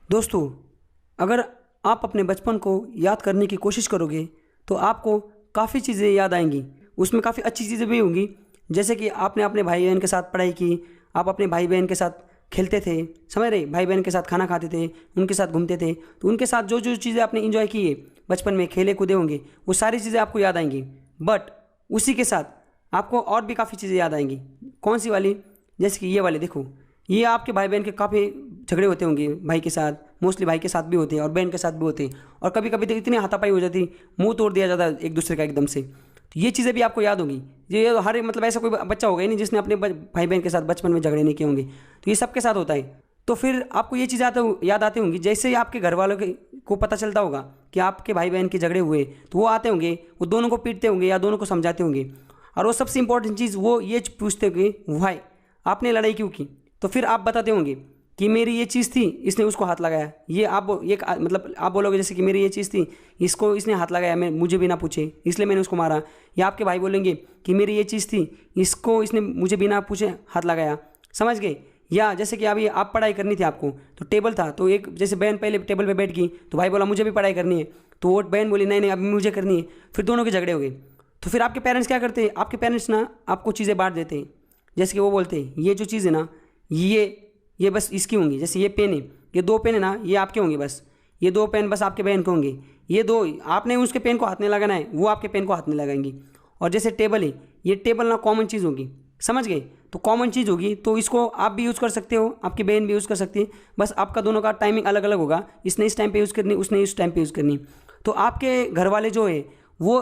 दोस्तों, अगर आप अपने बचपन को याद करने की कोशिश करोगे तो आपको काफ़ी चीज़ें याद आएंगी। उसमें काफ़ी अच्छी चीज़ें भी होंगी, जैसे कि आपने अपने भाई बहन के साथ पढ़ाई की, आप अपने भाई बहन के साथ खेलते थे, समझ रहे, भाई बहन के साथ खाना खाते थे, उनके साथ घूमते थे, तो उनके साथ जो जो चीज़ें आपने इंजॉय की है बचपन में, खेले कूदे होंगे, वो सारी चीज़ें आपको याद आएंगी। बट उसी के साथ आपको और भी काफ़ी चीज़ें याद आएंगी। कौन सी वाली? जैसे कि ये वाले देखो, ये आपके भाई बहन के काफ़ी झगड़े होते होंगे भाई के साथ, मोस्टली भाई के साथ भी होते हैं और बहन के साथ भी होते हैं, और कभी कभी तो इतनी हाथापाई हो जाती, मुंह तोड़ दिया जाता एक दूसरे का एकदम से। तो ये चीज़ें भी आपको याद होंगी। ये हर मतलब ऐसा कोई बच्चा होगा ही नहीं जिसने अपने भाई बहन के साथ बचपन में झगड़े नहीं किए होंगे, तो ये सबके साथ होता है। तो फिर आपको ये चीज़ याद आती होंगी, जैसे ही आपके घर वालों को पता चलता होगा कि आपके भाई बहन के झगड़े हुए, तो वो आते होंगे, वो दोनों को पीटते होंगे या दोनों को समझाते होंगे, और वो सबसे इंपॉर्टेंट चीज़ वो ये पूछते होंगे, भाई आपने लड़ाई क्यों की? तो फिर आप बताते होंगे कि मेरी ये चीज़ थी, इसने उसको हाथ लगाया। ये मतलब आप बोलोगे जैसे कि मेरी ये चीज़ थी, इसको इसने हाथ लगाया, मैं मुझे बिना पूछे, इसलिए मैंने उसको मारा। या आपके भाई बोलेंगे कि मेरी ये चीज़ थी, इसको इसने मुझे बिना पूछे हाथ लगाया। समझ गए? या जैसे कि अभी आप पढ़ाई करनी थी आपको, तो टेबल था, तो एक जैसे बहन पहले टेबल पे बैठ गई, तो भाई बोला मुझे भी पढ़ाई करनी है, तो वो बहन बोली नहीं नहीं अभी मुझे करनी है, फिर दोनों के झगड़े हो गए। तो फिर आपके पेरेंट्स क्या करते हैं? आपके पेरेंट्स ना आपको चीज़ें बांट देते हैं। जैसे कि वो बोलते हैं ये जो चीज़ है ना, ये बस इसकी होंगी। जैसे ये पेन है, ये 2 पेन है ना, ये आपके होंगे बस, ये 2 पेन बस आपके बहन के होंगे। ये 2 आपने उसके पेन को हाथ नहीं लगाना है, वो आपके पेन को हाथ नहीं लगाएंगी। और जैसे टेबल है, ये टेबल ना कॉमन चीज़ होगी, समझ गए? तो कॉमन चीज़ होगी तो इसको आप भी यूज़ कर सकते हो, आपकी बहन भी यूज़ कर सकती है, बस आपका दोनों का टाइमिंग अलग अलग होगा। इसने इस टाइम पे यूज़ करनी, उसने इस टाइम पे यूज़ करनी। तो आपके घर वाले जो है वो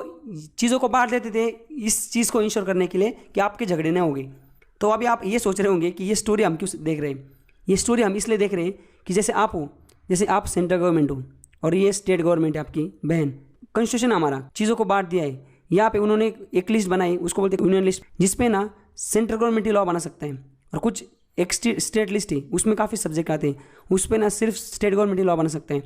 चीज़ों को बांट देते थे इस चीज़ को इंश्योर करने के लिए कि आपके झगड़े ना होंगे। तो अभी आप ये सोच रहे होंगे कि ये स्टोरी हम क्यों देख रहे हैं? ये स्टोरी हम इसलिए देख रहे हैं कि जैसे आप हो, जैसे आप सेंट्रल गवर्नमेंट हो और ये स्टेट गवर्नमेंट है आपकी बहन। कॉन्स्टिट्यूशन हमारा चीज़ों को बांट दिया है। यहाँ पे उन्होंने एक लिस्ट बनाई, उसको बोलते हैं यूनियन लिस्ट, जिसपे ना सेंट्रल गवर्नमेंट ही लॉ बना सकता है। और कुछ एक स्टेट लिस्ट है, उसमें काफ़ी सब्जेक्ट आते हैं, उस पर ना सिर्फ स्टेट गवर्नमेंट ही लॉ बना सकते हैं।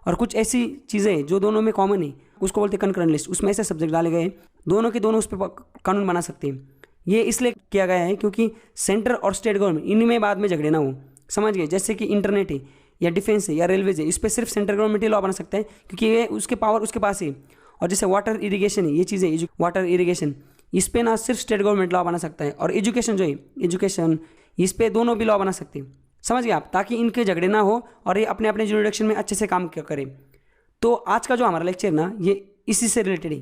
और कुछ ऐसी चीज़ें जो दोनों में कॉमन है, उसको बोलते हैं कंकरेंट लिस्ट, उसमें ऐसे सब्जेक्ट डाले गए दोनों के दोनों उस पर कानून बना सकते हैं। ये इसलिए किया गया है क्योंकि सेंटर और स्टेट गवर्नमेंट इनमें बाद में झगड़े ना हो, समझ गए? जैसे कि इंटरनेट है या डिफेंस है या रेलवेज है, इस पर सिर्फ सेंट्रल गवर्नमेंट ही लॉ बना सकता है क्योंकि ये उसके पावर उसके पास है। और जैसे वाटर इरिगेशन है, ये चीज़ें वाटर इरिगेशन, इस पर ना सिर्फ स्टेट गवर्नमेंट लॉ बना सकता है। और एजुकेशन जो है, एजुकेशन, इस पर दोनों भी लॉ बना सकते हैं, समझ गए आप? ताकि इनके झगड़े ना हो और ये अपने अपने जुरिडिक्शन में अच्छे से काम करें। तो आज का जो हमारा लेक्चर ना, ये इसी से रिलेटेड है,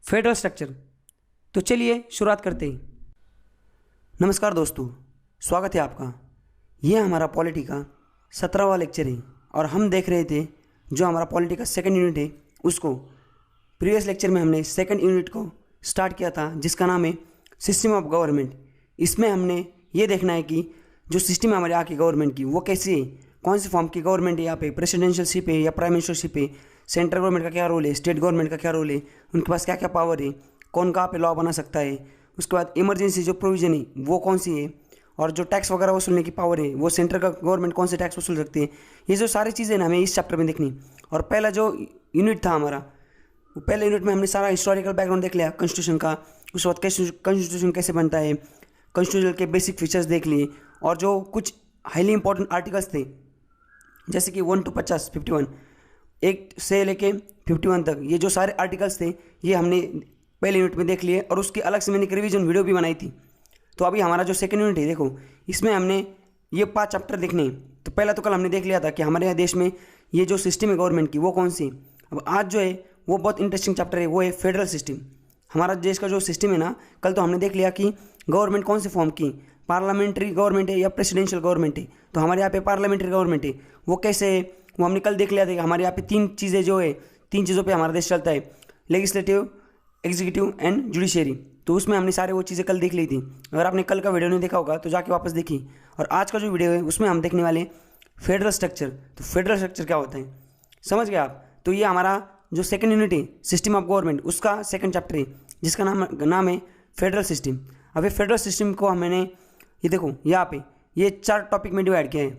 फेडरल स्ट्रक्चर। तो चलिए शुरुआत करते हैं। नमस्कार दोस्तों, स्वागत है आपका। ये हमारा पॉलिटी का 17वां लेक्चर है और हम देख रहे थे जो हमारा पॉलिटी का सेकंड यूनिट है उसको। प्रीवियस लेक्चर में हमने सेकंड यूनिट को स्टार्ट किया था जिसका नाम है सिस्टम ऑफ गवर्नमेंट। इसमें हमने ये देखना है कि जो सिस्टम है हमारे यहाँ की गवर्नमेंट की वो कैसी है, कौन से फॉर्म की गवर्नमेंट है, यहाँ पे प्रेसिडेंशियलशिप है या प्राइम मिनिस्टरशिप है, सेंट्रल गवर्नमेंट का क्या रोल है, स्टेट गवर्नमेंट का क्या रोल है, उनके पास क्या क्या पावर है, कौन कहाँ पे लॉ बना सकता है। उसके बाद इमरजेंसी जो प्रोविजन है वो कौन सी है, और जो टैक्स वगैरह वसूलने की पावर है वो सेंट्रल का गवर्नमेंट कौन से टैक्स वसूल सकती है। ये जो सारी चीज़ें ना हमें इस चैप्टर में देखनी। और पहला जो यूनिट था हमारा, वो पहले यूनिट में हमने सारा हिस्टोरिकल बैकग्राउंड देख लिया कॉन्स्टिट्यूशन का। उसके बाद कॉन्स्टिट्यूशन कैसे बनता है, कॉन्स्टिट्यूशन के बेसिक फीचर्स देख लिए, और जो कुछ हाईली इंपॉर्टेंट आर्टिकल्स थे जैसे कि 1 to 50, 51, 1 से लेके 51 तक, ये जो सारे आर्टिकल्स थे ये हमने पहले यूनिट में देख लिए। और उसकी अलग से मैंने एक रिवीजन वीडियो भी बनाई थी। तो अभी हमारा जो सेकंड यूनिट है देखो, इसमें हमने ये 5 चैप्टर देखने हैं। तो पहला तो कल हमने देख लिया था कि हमारे यहाँ देश में ये जो सिस्टम है गवर्नमेंट की वो कौन सी है। अब आज जो है वो बहुत इंटरेस्टिंग चैप्टर है, वो है फेडरल सिस्टम। हमारा देश का जो सिस्टम है ना, कल तो हमने देख लिया कि गवर्नमेंट कौन से फॉर्म की, पार्लियामेंट्री गवर्नमेंट है या प्रेसिडेंशियल गवर्नमेंट है। तो हमारे यहाँ पे पार्लियामेंट्री गवर्नमेंट है, वो कैसे है वो हमने कल देख लिया था कि हमारे यहाँ पे 3 चीज़ें जो है, 3 चीज़ों पे हमारा देश चलता है, लेजिस्लेटिव, एग्जीक्यूटिव एंड जुडिशरी। तो उसमें हमने सारे वो चीज़ें कल देख ली थी। अगर आपने कल का वीडियो नहीं देखा होगा तो जाके वापस देखिए। और आज का जो वीडियो है उसमें हम देखने वाले फेडरल स्ट्रक्चर। तो फेडरल स्ट्रक्चर क्या होता है, समझ गए आप? तो ये हमारा जो सेकंड यूनिट है सिस्टम ऑफ गवर्नमेंट, उसका सेकंड चैप्टर है जिसका नाम है फेडरल सिस्टम। अब ये फेडरल सिस्टम को मैंने ये देखो यहाँ पे ये 4 टॉपिक में डिवाइड किया है।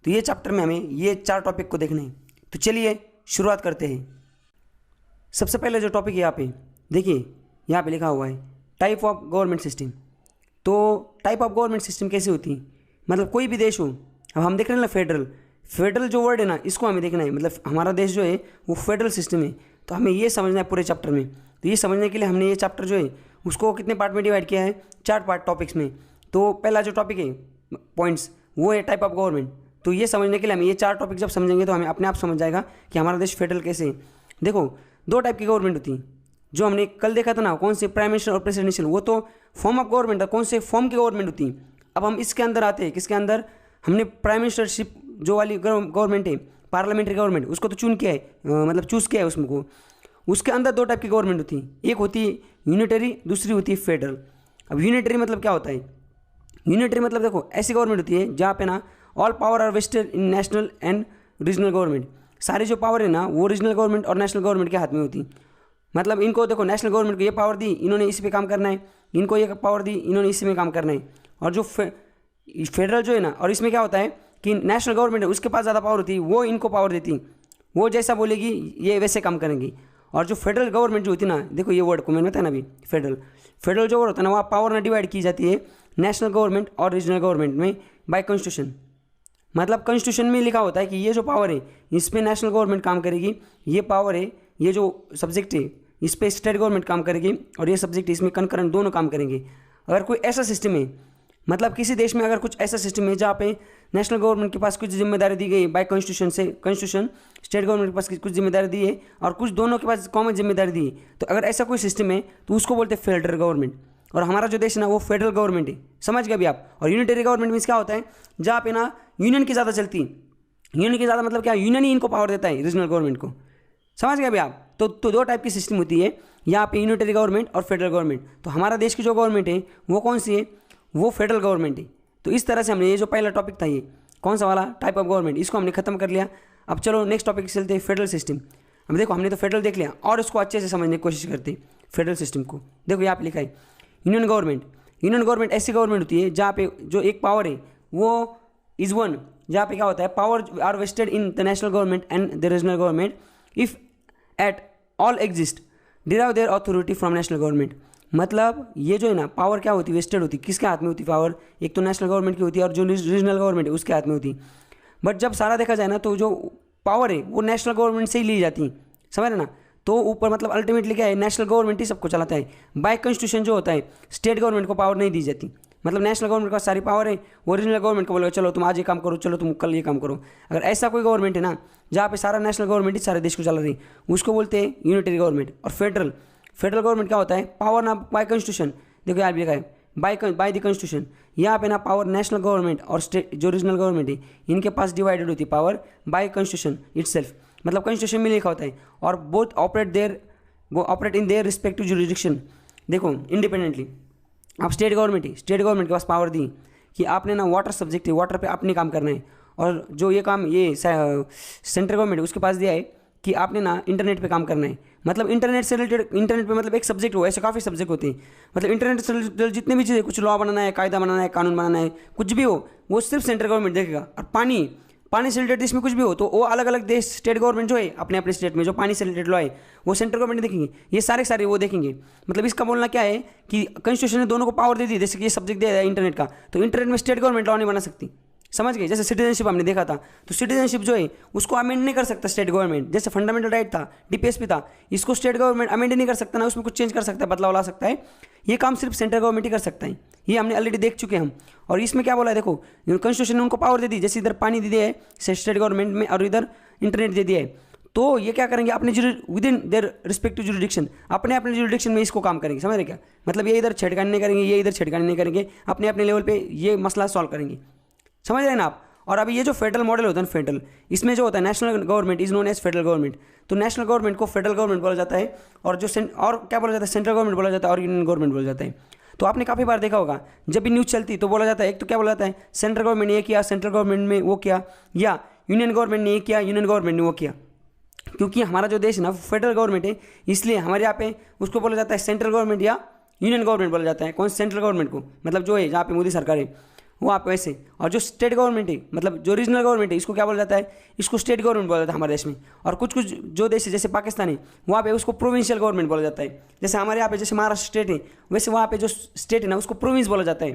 तो ये चैप्टर में हमें ये 4 टॉपिक को देखना है। तो चलिए शुरुआत करते हैं। सबसे पहले जो टॉपिक है यहाँ पे देखिए, यहाँ पे लिखा हुआ है टाइप ऑफ गवर्नमेंट सिस्टम। तो टाइप ऑफ गवर्नमेंट सिस्टम कैसे होती है, मतलब कोई भी देश हो। अब हम देख रहे हैं ना फेडरल जो वर्ड है ना, इसको हमें देखना है, मतलब हमारा देश जो है वो फेडरल सिस्टम है, तो हमें ये समझना है पूरे चैप्टर में। तो ये समझने के लिए हमने ये चैप्टर जो है उसको कितने पार्ट में डिवाइड किया है, 4 पार्ट टॉपिक्स में। तो पहला जो टॉपिक है पॉइंट्स, वो है टाइप ऑफ गवर्नमेंट। तो ये समझने के लिए हमें ये 4 टॉपिक जब समझेंगे तो हमें अपने आप समझ जाएगा कि हमारा देश फेडरल कैसे है। देखो 2 टाइप की गवर्नमेंट होती है, जो हमने कल देखा था ना, कौन से प्राइम मिनिस्टर और प्रेसिडेंशियल, वो तो फॉर्म ऑफ गवर्नमेंट था, कौन से फॉर्म की गवर्नमेंट होती है। अब हम इसके अंदर आते हैं, किसके अंदर, हमने प्राइम मिनिस्टरशिप जो वाली गवर्नमेंट है, पार्लियामेंट्री गवर्नमेंट, उसको तो चूज किया है उसको। उसके अंदर 2 टाइप की गवर्नमेंट होती है, एक होती है यूनिटरी, दूसरी होती है फेडरल। अब यूनिटरी मतलब क्या होता है, यूनिटरी मतलब देखो ऐसी गवर्नमेंट होती है जहाँ पे ना all power are vested in national and regional government. सारी जो पावर है ना वो रीजनल गवर्नमेंट और नेशनल गवर्नमेंट के हाथ में होती है। मतलब इनको देखो, नेशनल गवर्नमेंट को ये पावर दी, इन्होंने इसी पे काम करना है, इनको ये पावर दी, इन्होंने इसी में काम करना है। और जो फेडरल जो है ना, और इसमें क्या होता है कि नेशनल गवर्नमेंट है उसके पास ज़्यादा पावर होती है, वो इनको पावर देती, वो जैसा बोलेगी ये वैसे काम करेंगी। और जो फेडरल गवर्नमेंट जो होती है ना, देखो ये वर्ड को मैंने बताया ना अभी, फेडरल जो वर्ड होता है ना, वहाँ पावर ना डिवाइड की जाती है नेशनल गवर्नमेंट और रीजनल गवर्नमेंट में बाय कॉन्स्टिट्यूशन। मतलब कॉन्स्टिट्यूशन में लिखा होता है कि ये जो पावर है इस पर नेशनल गवर्नमेंट काम करेगी, ये पावर है, ये जो सब्जेक्ट है इस पर स्टेट गवर्नमेंट काम करेगी, और ये सब्जेक्ट इसमें कंकरेंट दोनों काम करेंगे। अगर कोई ऐसा सिस्टम है, मतलब किसी देश में अगर कुछ ऐसा सिस्टम है जहाँ पे नेशनल गवर्नमेंट के पास कुछ जिम्मेदारी दी गई बाय कॉन्स्टिट्यूशन से, कॉन्स्टिट्यूशन स्टेट गवर्नमेंट के पास कुछ जिम्मेदारी दी है और कुछ दोनों के पास कॉमन जिम्मेदारी दी है, तो अगर ऐसा कोई सिस्टम है तो उसको बोलते हैं फेडरल गवर्नमेंट। और हमारा जो देश है ना वो फेडरल गवर्नमेंट है, समझ गए अभी आप। और यूनिटरी गवर्नमेंट मीन्स क्या होता है, जहाँ पे ना यूनियन की ज़्यादा चलती है। यूनियन की ज़्यादा मतलब क्या, यूनियन ही इनको पावर देता है रीजनल गवर्नमेंट को, समझ गए अभी आप। तो 2 टाइप की सिस्टम होती है यहाँ पे, यूनिटरी गवर्नमेंट और फेडरल गवर्नमेंट। तो हमारा देश की जो गवर्नमेंट है वो कौन सी है, वो फेडरल गवर्नमेंट है। तो इस तरह से हमने ये जो पहला टॉपिक था, ये कौन सा वाला, टाइप ऑफ गवर्नमेंट, इसको हमने खत्म कर लिया। अब चलो नेक्स्ट टॉपिक चलते हैं, फेडरल सिस्टम। अब देखो हमने तो फेडरल देख लिया, और इसको अच्छे से समझने की कोशिश करते हैं फेडरल सिस्टम को। देखो यहाँ पे लिखा है यूनियन गवर्नमेंट। यूनियन गवर्नमेंट ऐसी गवर्नमेंट होती है जहाँ पे जो एक पावर है वो इज वन, जहाँ पे क्या होता है, power are vested in the national government and the regional government if at all exist derive their authority from national government. मतलब ये जो है ना पावर क्या होती है, वेस्टेड होती है, किसके हाथ में होती है पावर, एक तो नेशनल गवर्नमेंट की होती है और जो रीजनल गवर्नमेंट है उसके हाथ में होती है। बट जब सारा देखा जाए ना तो जो पावर है वो नेशनल गवर्नमेंट से ही ली जाती है, समझ रहे ना। तो ऊपर मतलब अल्टीमेटली क्या है, नेशनल गवर्नमेंट ही सबको चलाता है। बाय कॉन्स्टिट्यूशन जो होता है स्टेट गवर्नमेंट को पावर नहीं दी जाती। मतलब नेशनल गवर्नमेंट का सारी पावर है, वो रीजनल गवर्नमेंट को बोलेगा चलो तुम आज ये काम करो, चलो तुम कल ये काम करो। अगर ऐसा कोई गवर्नमेंट है ना जहाँ पे सारा नेशनल गवर्नमेंट ही सारे देश को चला रही, उसको बोलते हैं यूनिटरी गवर्नमेंट। और फेडरल गवर्नमेंट क्या होता है, पावर ना बाय कॉन्स्टिट्यूशन, देखो यार भी लिखा है बाय द कॉन्स्टिट्यूशन। यहाँ पे ना पावर नेशनल गवर्नमेंट और स्टेट जो रीजनल गवर्नमेंट है इनके पास डिवाइडेड होती है पावर बाय कॉन्स्टिट्यूशन इटसेल्फ। मतलब कॉन्स्टिट्यूशन में लिखा होता है, और both operate in their respective jurisdiction. देखो इंडिपेंडेंटली, आप स्टेट गवर्नमेंट के पास पावर दी कि आपने ना वाटर सब्जेक्ट है, वाटर पे आपने काम करना है। और जो ये काम ये सेंट्रल गवर्नमेंट उसके पास दिया है कि आपने ना इंटरनेट पे काम करना है। मतलब इंटरनेट से रिलेटेड, इंटरनेट पे मतलब एक सब्जेक्ट हो, ऐसे काफ़ी सब्जेक्ट होते हैं। मतलब इंटरनेट से रिलेटेड जितने भी चीज़ें, कुछ लॉ बनाना है, कायदा बनाना है, कानून बनाना है, कुछ भी हो वो सिर्फ सेंट्रल गवर्नमेंट देखेगा। और पानी से रिलेटेड इसमें कुछ भी हो तो वो अलग अलग देश स्टेट गवर्नमेंट जो है अपने अपने स्टेट में जो पानी से रिलेटेड लॉ है वो सेंट्रल गवर्नमेंट देखेंगे, ये सारे वो देखेंगे। मतलब इसका बोलना क्या है कि कॉन्स्टिट्यूशन ने दोनों को पावर दे दी। जैसे कि ये सब्जेक्ट दिया है इंटरनेट का, तो इंटरनेट में स्टेट गवर्नमेंट लॉ नहीं बना सकती, समझ गए। जैसे सिटीजनशिप हमने देखा था, तो सिटीजनशिप जो है उसको अमेंड नहीं कर सकता स्टेट गवर्नमेंट। जैसे फंडामेंटल राइट था, डीपीएसपी था, इसको स्टेट गवर्नमेंट अमेंड नहीं कर सकता ना, उसमें कुछ चेंज कर सकता है, बदलाव ला सकता है। ये काम सिर्फ सेंट्रल गवर्नमेंट ही कर सकता है, ये हमने ऑलरेडी देख चुके हैं हम। और इसमें क्या बोला है, देखो कॉन्स्टिट्यूशन ने उनको पावर दे दी, जैसे इधर पानी दे दिया है स्टेट गवर्नमेंट में और इधर इंटरनेट दे दिया है। तो ये क्या करेंगे, अपने with in their respective jurisdiction, अपने जुरिडिक्शन में इसको काम करेंगे, समझ रहे क्या। मतलब ये इधर छेड़खानी नहीं करेंगे, ये इधर छेड़खानी नहीं करेंगे, अपने अपने लेवल पे ये मसला सॉल्व करेंगे, समझ रहे हैं ना आप। और अभी ये जो फेडरल मॉडल होता है ना, फेडरल, इसमें जो होता है national government is known as federal government. तो नेशनल गवर्नमेंट को फेडरल गवर्नमेंट बोला जाता है, और जो और क्या बोला जाता है, सेंट्रल गवर्नमेंट बोला जाता है, और यूनियन गवर्नमेंट बोला जाता है। तो आपने काफ़ी बार देखा होगा जब भी न्यूज़ चलती तो बोला जाता है, एक तो क्या बोला जाता है, सेंट्रल गवर्नमेंट ने ये किया, सेंट्रल गवर्नमेंट ने वो किया, या यूनियन गवर्नमेंट ने ये किया, यूनियन गवर्नमेंट ने वो किया। क्योंकि हमारा जो देश है ना फेडरल गवर्नमेंट है, इसलिए हमारे यहाँ पे उसको बोला जाता है सेंट्रल गवर्नमेंट या यूनियन गवर्नमेंट बोला जाता है। कौन, सेंट्रल गवर्नमेंट को, मतलब जो है जहाँ पे मोदी सरकार है वो आप वैसे। और जो स्टेट गवर्नमेंट है, मतलब जो रीजनल गवर्नमेंट है, इसको क्या बोला जाता है, इसको स्टेट गवर्नमेंट बोला जाता है हमारे देश में। और कुछ जो देश है जैसे पाकिस्तान है, वहाँ पे उसको प्रोविंशियल गवर्नमेंट बोला जाता है। जैसे हमारे यहाँ पे जैसे महाराष्ट्र स्टेट है, वैसे वहाँ पे जो स्टेट है ना उसको प्रोविंस बोला जाता है,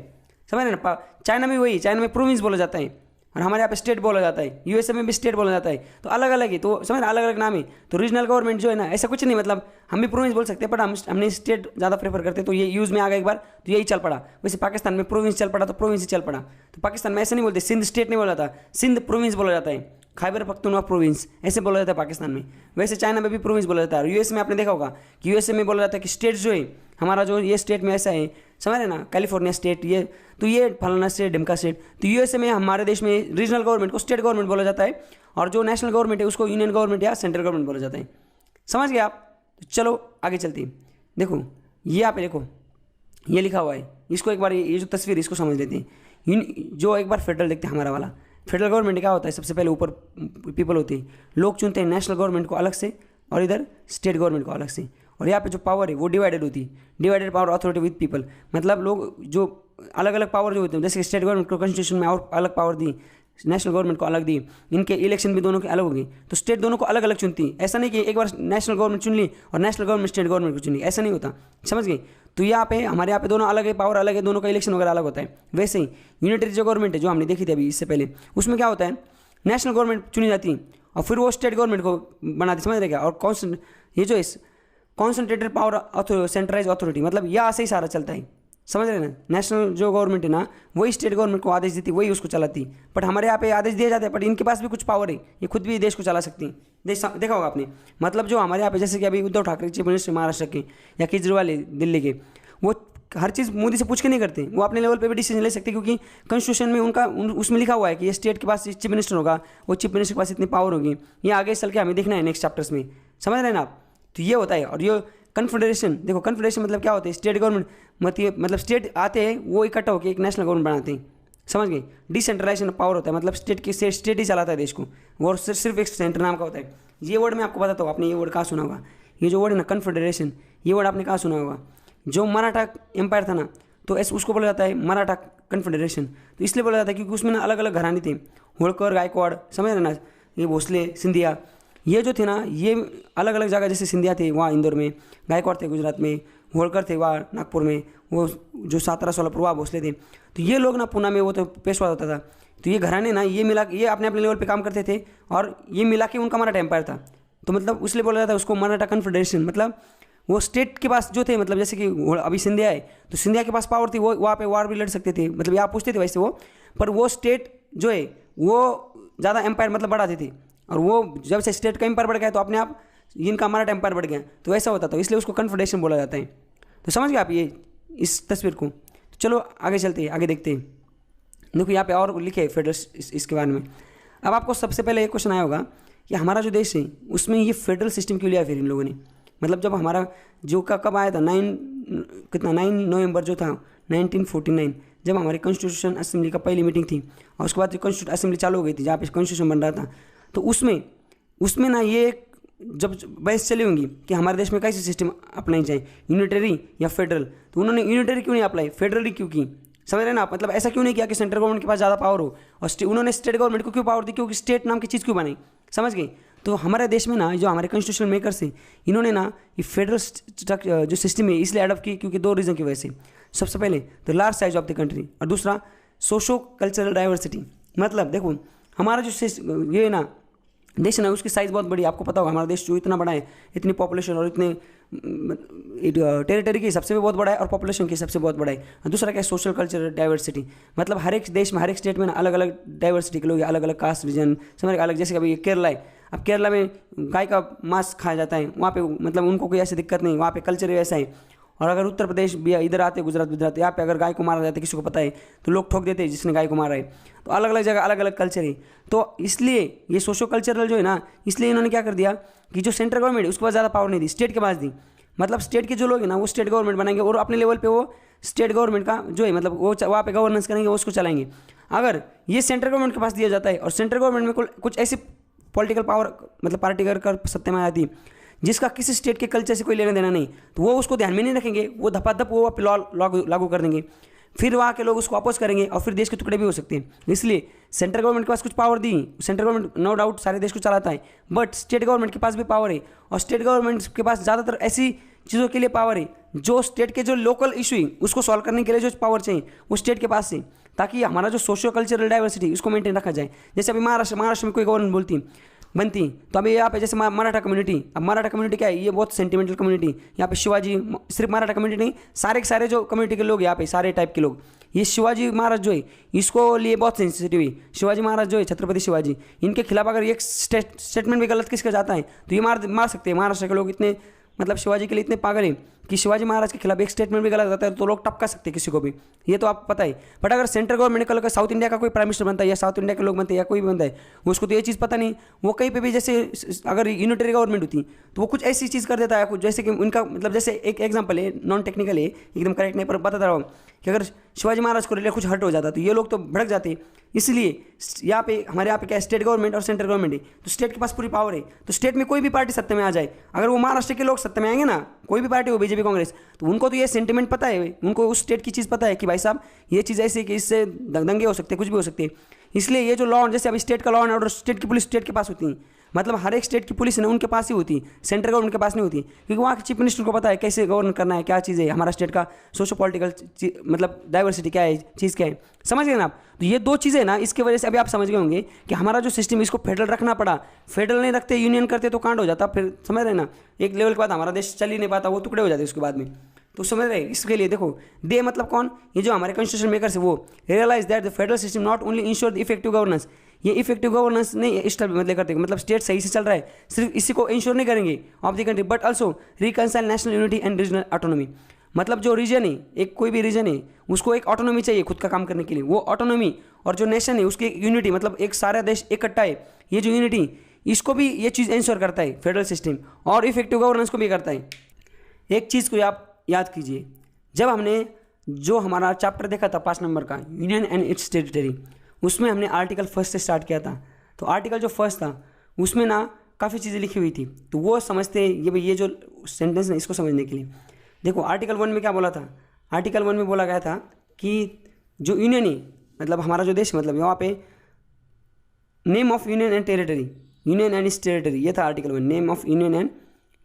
समझ रहे ना। चाइना में वही, चाइना में प्रोविंस बोला जाता है, और हमारे यहाँ पे स्टेट बोला जाता है, यूएसए में भी स्टेट बोला जाता है। तो अलग अलग है, तो समझ ना, अलग अलग नाम है। तो रीजनल गवर्नमेंट जो है ना, ऐसा कुछ नहीं, मतलब हम भी प्रोविंस बोल सकते हैं, बट हमने स्टेट ज़्यादा प्रेफर करते हैं, तो ये यूज़ में आ गया एक बार, तो यही चल पड़ा। वैसे पाकिस्तान में प्रोविंस चल पड़ा तो प्रोविंस ही चल पड़ा। तो पाकिस्तान में ऐसा नहीं बोलते, सिंध स्टेट नहीं बोला जाता, सिंध प्रोविंस बोला जाता है, खैबर पख्तूनख्वा प्रोविंस ऐसे बोला जाता है पाकिस्तान में। वैसे चाइना में भी प्रोविंस बोला जाता है। और यूएस में आपने देखा होगा कि यूएसए में बोला जाता है कि स्टेट जो है हमारा, जो ये स्टेट में ऐसा है, समझ रहे ना, कैलिफोर्निया स्टेट, ये तो ये फलाना स्टेट, ढिमका स्टेट। तो यूएसए में, हमारे देश में रीजनल गवर्नमेंट को स्टेट गवर्नमेंट बोला जाता है, और जो नेशनल गवर्नमेंट है उसको यूनियन गवर्नमेंट या सेंट्रल गवर्नमेंट बोला जाता है। समझ गए आप? तो चलो आगे चलते हैं। देखो ये आप देखो, ये लिखा हुआ है, इसको एक बार, ये जो तस्वीर इसको समझ लेते हैं। जो एक बार फेडरल देखते हैं, हमारा वाला फेडरल गवर्नमेंट क्या होता है, सबसे पहले ऊपर पीपल होती है, लोग चुनते हैं नेशनल गवर्नमेंट को अलग से और इधर स्टेट गवर्नमेंट को अलग से। और यहाँ पे जो पावर है वो डिवाइडेड होती है, divided power authority with people. मतलब लोग जो अलग अलग पावर जो होते हैं, जैसे स्टेट गवर्नमेंट को कॉन्स्टिट्यूशन में और अलग पावर दी, नेशनल गवर्नमेंट को अलग दी, इनके इलेक्शन भी दोनों के अलग हो गए, तो स्टेट दोनों को अलग अलग चुनती है। ऐसा नहीं कि एक बार नेशनल गवर्नमेंट चुन ली और नेशनल गवर्नमेंट स्टेट गवर्नमेंट को चुन ली, ऐसा नहीं होता। समझ गए? तो यहाँ पे हमारे यहाँ पे दोनों अलग है, पावर अलग है, दोनों का इलेक्शन वगैरह अलग होता है। वैसे ही यूनिटरी जो गवर्नमेंट है, जो हमने देखी थी अभी इससे पहले, उसमें क्या होता है, नेशनल गवर्नमेंट चुनी जाती है और फिर वो स्टेट गवर्नमेंट को बनाती, समझ रहे क्या? और ये जो कॉन्सेंट्रेटेड पावर सेंट्रलाइज अथॉरिटी, मतलब यहाँ से ही सारा चलता है। समझ रहे ना? नेशनल जो गवर्नमेंट है ना, वही स्टेट गवर्नमेंट को आदेश देती, वही उसको चलाती। बट हमारे यहाँ पे आदेश दिए जाते हैं, बट इनके पास भी कुछ पावर है, ये खुद भी देश को चला सकती हैं। देखा होगा आपने, मतलब जो हमारे यहाँ पे, जैसे कि अभी उद्धव ठाकरे चीफ मिनिस्टर महाराष्ट्र के, या केजरीवाल है दिल्ली के, वो हर चीज़ मोदी से पूछ के नहीं करते, वो अपने लेवल पे भी डिसीजन ले सकते, क्योंकि कॉन्स्टिट्यूशन में उनका उसमें लिखा हुआ है कि ये स्टेट के पास चीफ मिनिस्टर होगा, वो चीफ मिनिस्टर के पास इतनी पावर होगी। ये आगे चल के हमें देखना है नेक्स्ट चैप्टर्स में। समझ रहे हैं ना आप? तो ये होता है। और ये कन्फेडरेशन, देखो कन्फेडरेशन मतलब क्या होता है, स्टेट गवर्नमेंट मतलब स्टेट आते हैं, वो इकट्ठा होकर एक नेशनल गवर्नमेंट बनाते हैं। समझ गए? डिसेंट्रलाइजेशन पावर होता है, मतलब स्टेट ही चलाता है देश को, वो सिर्फ एक सेंटर नाम का होता है। ये वर्ड मैं आपको बताता हूँ, आपने ये वर्ड कहाँ सुना होगा, ये जो वर्ड है ना कन्फेडरेशन, ये वर्ड आपने कहाँ सुना होगा? जो मराठा एम्पायर था ना, तो ऐसे उसको बोला जाता है मराठा कन्फेडरेशन। तो इसलिए बोला जाता है क्योंकि उसमें ना अलग अलग घराने थे, होलकर, गायकवाड़, समझ रहे ना, ये भोसले, सिंधिया, ये जो थे ना, ये अलग अलग जगह, जैसे सिंधिया थे वहाँ इंदौर में, गायकवाड़ थे गुजरात में, होलकर थे वहाँ नागपुर में, वो जो सातारा सोलापुर वहाँ भोसले थे। तो ये लोग ना पूना में, वो तो पेशवा होता था। तो ये घराने ना, ये मिला, ये अपने अपने लेवल पे काम करते थे, और ये मिला के उनका मराठा एम्पायर था। तो मतलब इसलिए बोला जाता है उसको मराठा कन्फेडरेशन। मतलब वो स्टेट के पास जो थे, मतलब जैसे कि अभी सिंधिया है, तो सिंधिया के पास पावर थी, वो वहाँ पे वार भी लड़ सकते थे, मतलब यहाँ पूछते थे वैसे वो, पर वो स्टेट जो है वो ज़्यादा एम्पायर मतलब बढ़ाते थे। और वो जब से स्टेट का एम्पायर बढ़ गया, तो अपने आप इनका मराठा एम्पायर बढ़ गया, तो ऐसा होता था, इसलिए उसको कन्फेडरेशन बोला जाता है। तो समझ गए आप ये इस तस्वीर को? तो चलो आगे चलते हैं, आगे देखते हैं। देखो यहाँ पे और लिखे फेडरल इसके बारे में। अब आपको सबसे पहले एक क्वेश्चन आया होगा कि हमारा जो देश है उसमें ये फेडरल सिस्टम क्यों लिया फिर इन लोगों ने? मतलब जब हमारा जो कब आया था 9 नवंबर जो था 1949, जब हमारी कॉन्स्टिट्यूशन असेंबली का पहली मीटिंग थी, और उसके बाद जो कॉन्स्टिट्यूशन असेंबली चालू हो गई थी, जहाँ पे कॉन्स्टिट्यूशन बन रहा था, तो उसमें ना ये जब बहस चली होंगी कि हमारे देश में कैसे सिस्टम अपनाई जाए, यूनिटरी या फेडरल। तो उन्होंने यूनिटरी क्यों नहीं अप्लाई, फेडरल क्यों की? समझ रहे हैं ना आप? मतलब ऐसा क्यों नहीं किया कि सेंट्रल गवर्नमेंट के पास ज़्यादा पावर हो, और उन्होंने स्टेट गवर्नमेंट को क्यों पावर दी, क्योंकि स्टेट नाम की चीज़ क्यों बनाई? समझ गए? तो हमारे देश में ना, जो हमारे कॉन्स्टिट्यूशन मेकर्स हैं, इन्होंने ना ये फेडरल जो सिस्टम है इसलिए अडॉप्ट की, क्योंकि 2 रीज़न की वजह से। सबसे पहले the large size of the country, और दूसरा सोशो कल्चरल डाइवर्सिटी। मतलब देखो हमारा जो ये ना देश है ना, उसकी साइज़ बहुत बड़ी है। आपको पता होगा हमारा देश जो इतना बड़ा है, इतनी पॉपुलेशन और इतने टेरिटरी की सबसे भी बहुत बड़ा है, और पॉपुलेशन की सबसे बहुत बड़ा है। और दूसरा क्या है, सोशल कल्चरल डाइवर्सिटी। मतलब हर एक देश में, हर एक स्टेट में ना अलग अलग डाइवर्सिटी के लोग, अलग अलग कास्ट रीजन, समझ अलग। जैसे अभी केरला है, अब केरला में गाय का मांस खाया जाता है, वहाँ पे मतलब उनको कोई ऐसी दिक्कत नहीं, वहाँ पे कल्चर ऐसा है। और अगर उत्तर प्रदेश भी इधर आते, गुजरात, यहाँ पे अगर गाय को मारा जाता है, किसी को पता है तो लोग ठोक देते हैं जिसने गाय को मारा है। तो अलग अलग जगह अलग अलग कल्चर है। तो इसलिए ये सोशो कल्चरल जो है ना, इसलिए इन्होंने क्या कर दिया कि जो सेंट्रल गवर्नमेंट है उसके पास ज़्यादा पावर नहीं दी, स्टेट के पास दी। मतलब स्टेट के जो लोग हैं ना, वो स्टेट गवर्नमेंट बनाएंगे, और अपने लेवल पे वो स्टेट गवर्नमेंट का जो है, मतलब वो वहाँ पे गवर्नेंस करेंगे, वो उसको चलाएंगे। अगर ये सेंट्रल गवर्नमेंट के पास दिया जाता है, और सेंट्रल गवर्नमेंट में कुछ ऐसी पॉलिटिकल पावर, मतलब पार्टी कर सत्ता में आती है जिसका किसी स्टेट के कल्चर से कोई लेना देना नहीं, तो वो उसको ध्यान में नहीं रखेंगे, वो धपाधप वो लॉ लागू कर देंगे, फिर वहाँ के लोग उसको अपोज करेंगे, और फिर देश के टुकड़े भी हो सकते हैं। इसलिए सेंट्रल गवर्नमेंट के पास कुछ पावर दी, सेंट्रल गवर्नमेंट नो डाउट सारे देश को चलाता है, बट स्टेट गवर्नमेंट के पास भी पावर है, और स्टेट गवर्नमेंट के पास ज़्यादातर ऐसी चीज़ों के लिए पावर है जो स्टेट के जो लोकल इशू है उसको सॉल्व करने के लिए जो पावर चाहिए वो स्टेट के पास है। ताकि हमारा जो सोशियो कल्चरल डाइवर्सिटी इसको मेंटेन रखा जाए। जैसे अभी महाराष्ट्र में कोई गवर्नमेंट बनती तो अभी यहाँ पे जैसे मराठा कम्युनिटी, अब मराठा कम्युनिटी क्या है, ये बहुत सेंटिमेंटल कम्युनिटी, यहाँ पे शिवाजी, सिर्फ मराठा कम्युनिटी नहीं, सारे के सारे जो कम्युनिटी के लोग यहाँ पे सारे टाइप के लोग, ये शिवाजी महाराज जो है इसको लिए बहुत सेंसिटिव है। शिवाजी महाराज जो है छत्रपति शिवाजी, इनके खिलाफ अगर एक स्टेटमेंट भी गलत किसका जाता है तो ये मार सकते हैं। महाराष्ट्र के लोग इतने मतलब शिवाजी के लिए इतने पागल हैं कि शिवाजी महाराज के खिलाफ एक स्टेटमेंट भी गलत आता है तो लोग टपका सकते हैं किसी को भी, ये तो आप पता है। बट अगर सेंट्रल गवर्नमेंट का साउथ इंडिया का कोई प्राइम मिनिस्टर बनता है या साउथ इंडिया के लोग बनते हैं या कोई भी बनता है, उसको तो ये चीज़ पता नहीं, वो कहीं पे भी जैसे अगर यूनिटरी गवर्नमेंट होती तो वो कुछ ऐसी चीज़ कर देता है कुछ, जैसे कि उनका मतलब जैसे एक एग्जाम्पल है, नॉन टेक्निकल है, एकदम करेक्ट नहीं पर बताता रहा हूँ कि अगर शिवाजी महाराज को रिलेटेड कुछ हर्ट हो जाता तो ये लोग तो भड़क जाते। इसलिए यहाँ पे हमारे यहाँ पे क्या है, स्टेट गवर्नमेंट और सेंट्रल गवर्नमेंट है, तो स्टेट के पास पूरी पावर है, तो स्टेट में कोई भी पार्टी सत्ता में आ जाए, अगर वो महाराष्ट्र के लोग सत्ता में आएंगे ना, कोई भी पार्टी हो बीजेपी कांग्रेस, तो उनको तो ये सेंटिमेंट पता है, उनको उस स्टेट की चीज़ पता है कि भाई साहब ये चीज़ ऐसी है कि इससे दंगे हो सकते हैं, कुछ भी हो सकते हैं। इसलिए ये जो लॉ, जैसे अभी स्टेट का लॉ एंड ऑर्डर, स्टेट की पुलिस स्टेट के पास होती है, मतलब हर एक स्टेट की पुलिस है ना उनके पास ही होती है, सेंट्रल गवर्नमेंट के पास नहीं होती, क्योंकि वहाँ के चीफ मिनिस्टर को पता है कैसे गवर्न करना है, क्या चीज़ है, हमारा स्टेट का सोशो पॉलिटिकल मतलब डाइवर्सिटी क्या है, चीज़ क्या है, समझ गए ना आप। तो ये दो चीज़ें ना, इसके वजह से अभी आप समझ गए होंगे कि हमारा जो सिस्टम इसको फेडरल रखना पड़ा, फेडरल नहीं रखते यूनियन करते तो कांड हो जाता, फिर समझ रहे ना, एक लेवल के बाद हमारा देश चल ही नहीं पाता, वो टुकड़े हो जाते उसके बाद में। तो समझ रहे, इसके लिए देखो दे मतलब कौन, ये जो हमारे कॉन्स्टिट्यूशन मेकर्स है वो realise that the federal system not only ensure the effective governance, ये इफेक्टिव गवर्नेंस नहीं मतलब करते, मतलब स्टेट सही से चल रहा है सिर्फ इसी को इंश्योर नहीं करेंगे of the country, but also reconcile national unity and regional autonomy. मतलब जो रीजन है, एक कोई भी रीजन है उसको एक ऑटोनॉमी चाहिए खुद का काम करने के लिए, वो ऑटोनॉमी और जो नेशन है उसकी एक यूनिटी, मतलब एक सारा देश इकट्ठा है, ये जो यूनिटी इसको भी ये चीज़ इंश्योर करता है फेडरल सिस्टम, और इफेक्टिव गवर्नेंस को भी करता है। एक चीज़ को आप याद कीजिए, जब हमने जो हमारा चैप्टर देखा था 5 नंबर का यूनियन एंड इट्स टेरिटरी, उसमें हमने आर्टिकल 1 से स्टार्ट किया था, तो आर्टिकल जो 1 था उसमें ना काफ़ी चीज़ें लिखी हुई थी, तो वो समझते ये जो सेंटेंस है इसको समझने के लिए देखो आर्टिकल 1 में क्या बोला था। आर्टिकल 1 में बोला गया था कि जो यूनियन है मतलब हमारा जो देश, मतलब यहाँ पे name of union and territory, union and it's territory, ये था article 1, name of union and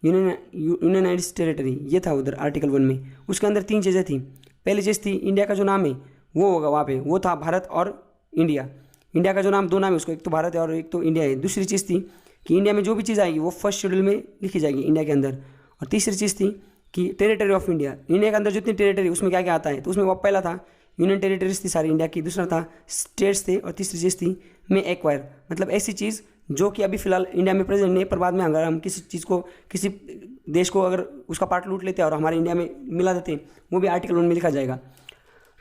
union and it's territory, ये था उधर आर्टिकल 1 में। उसके अंदर 3 चीज़ें थी। पहली चीज़ थी इंडिया का जो नाम है वो होगा वहाँ पे, वो था भारत और इंडिया। इंडिया का जो नाम, 2 नाम है उसको, एक तो भारत है और एक तो इंडिया है। दूसरी चीज़ थी कि इंडिया में जो भी चीज़ आएगी वो फर्स्ट शेड्यूल में लिखी जाएगी इंडिया के अंदर। और तीसरी चीज़ थी कि टेरिटरी ऑफ इंडिया, इंडिया के अंदर जितनी टेरिटरी उसमें क्या क्या आता है, तो उसमें वो पहला था यूनियन टेरिटरीज थी सारी इंडिया की, दूसरा था स्टेट्स थे, और तीसरी चीज़ थी में एक्वायर, मतलब ऐसी चीज़ जो कि अभी फिलहाल इंडिया में प्रेजेंट नहीं, पर बाद में अगर हम किसी चीज़ को, किसी देश को अगर उसका पार्ट लूट लेते हैं और हमारे इंडिया में मिला देते हैं, वो भी आर्टिकल 1 में लिखा जाएगा।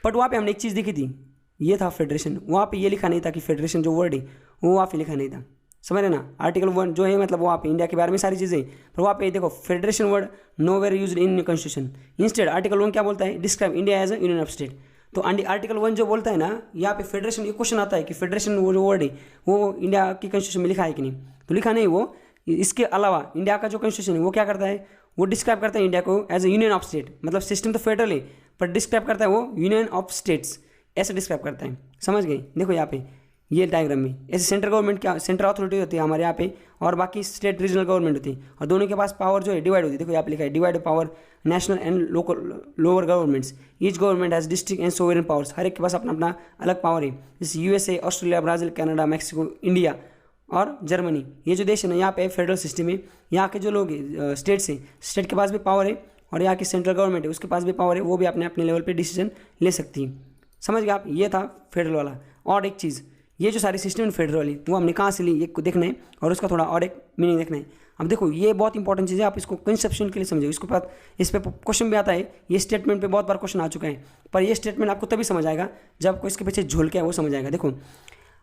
बट वहाँ पे हमने एक चीज़ देखी थी, ये था फेडरेशन, वहाँ पे ये लिखा नहीं था कि फेडरेशन जो वर्ड है वो वहाँ पे लिखा नहीं था, समझ रहे ना। आर्टिकल 1 जो है मतलब वहाँ पे इंडिया के बारे में सारी चीज़ें, पर वहाँ पे देखो federation word no were use in constitution. Instead article 1 क्या बोलता है, describe India as a union of state. तो आर्टिकल 1 जो बोलता है ना, यहाँ पे फेडरेशन, ये क्वेश्चन आता है कि फेडरेशन वो जो वर्ड है वो इंडिया की कॉन्स्टिट्यूशन में लिखा है कि नहीं, तो लिखा नहीं। वो इसके अलावा इंडिया का जो कॉन्स्टिट्यूशन है वो क्या करता है, वो डिस्क्राइब करता है इंडिया को as a union of state, मतलब सिस्टम तो फेडरल है पर डिस्क्राइब करता है वो यूनियन ऑफ स्टेट्स, ऐसे डिस्क्राइब करता है, समझ गए। देखो यहाँ पे ये डायग्राम में ऐसे सेंट्रल गवर्नमेंट क्या, सेंट्रल अथॉरिटी होती है हमारे यहाँ पे, और बाकी स्टेट रीजनल गवर्नमेंट होती है, और दोनों के पास पावर जो है डिवाइड होती है। देखो यहाँ पे लिखा है divide power national and local lower governments, each government has district and sovereign powers, हर एक के पास अपना अपना अलग पावर है, जैसे USA, Australia, Brazil, Canada, Mexico, India और जर्मनी। ये जो देश है ना, यहाँ पे फेडरल सिस्टम है, यहाँ के जो लोग स्टेट्स हैं, स्टेट के पास भी पावर है, और यहाँ की सेंट्रल गवर्नमेंट है उसके पास भी पावर है, वो भी अपने अपने लेवल पे डिसीजन ले सकती है, समझ गए आप। ये था फेडरल वाला। और एक चीज़, ये जो सारी सिस्टम फेडरल वाली वो हमने कहाँ से ली, ये को देखना है, और उसका थोड़ा और एक मीनिंग देखना है। अब देखो ये बहुत इंपॉर्टेंट चीज़ है, आप इसको कंसेप्शन के लिए समझो, इसको बाद इस पर क्वेश्चन भी आता है, ये स्टेटमेंट पे बहुत बार क्वेश्चन आ चुका है, पर ये स्टेटमेंट आपको तभी समझ आएगा जब आपको इसके पीछे झोल क्या है वो समझ आएगा। देखो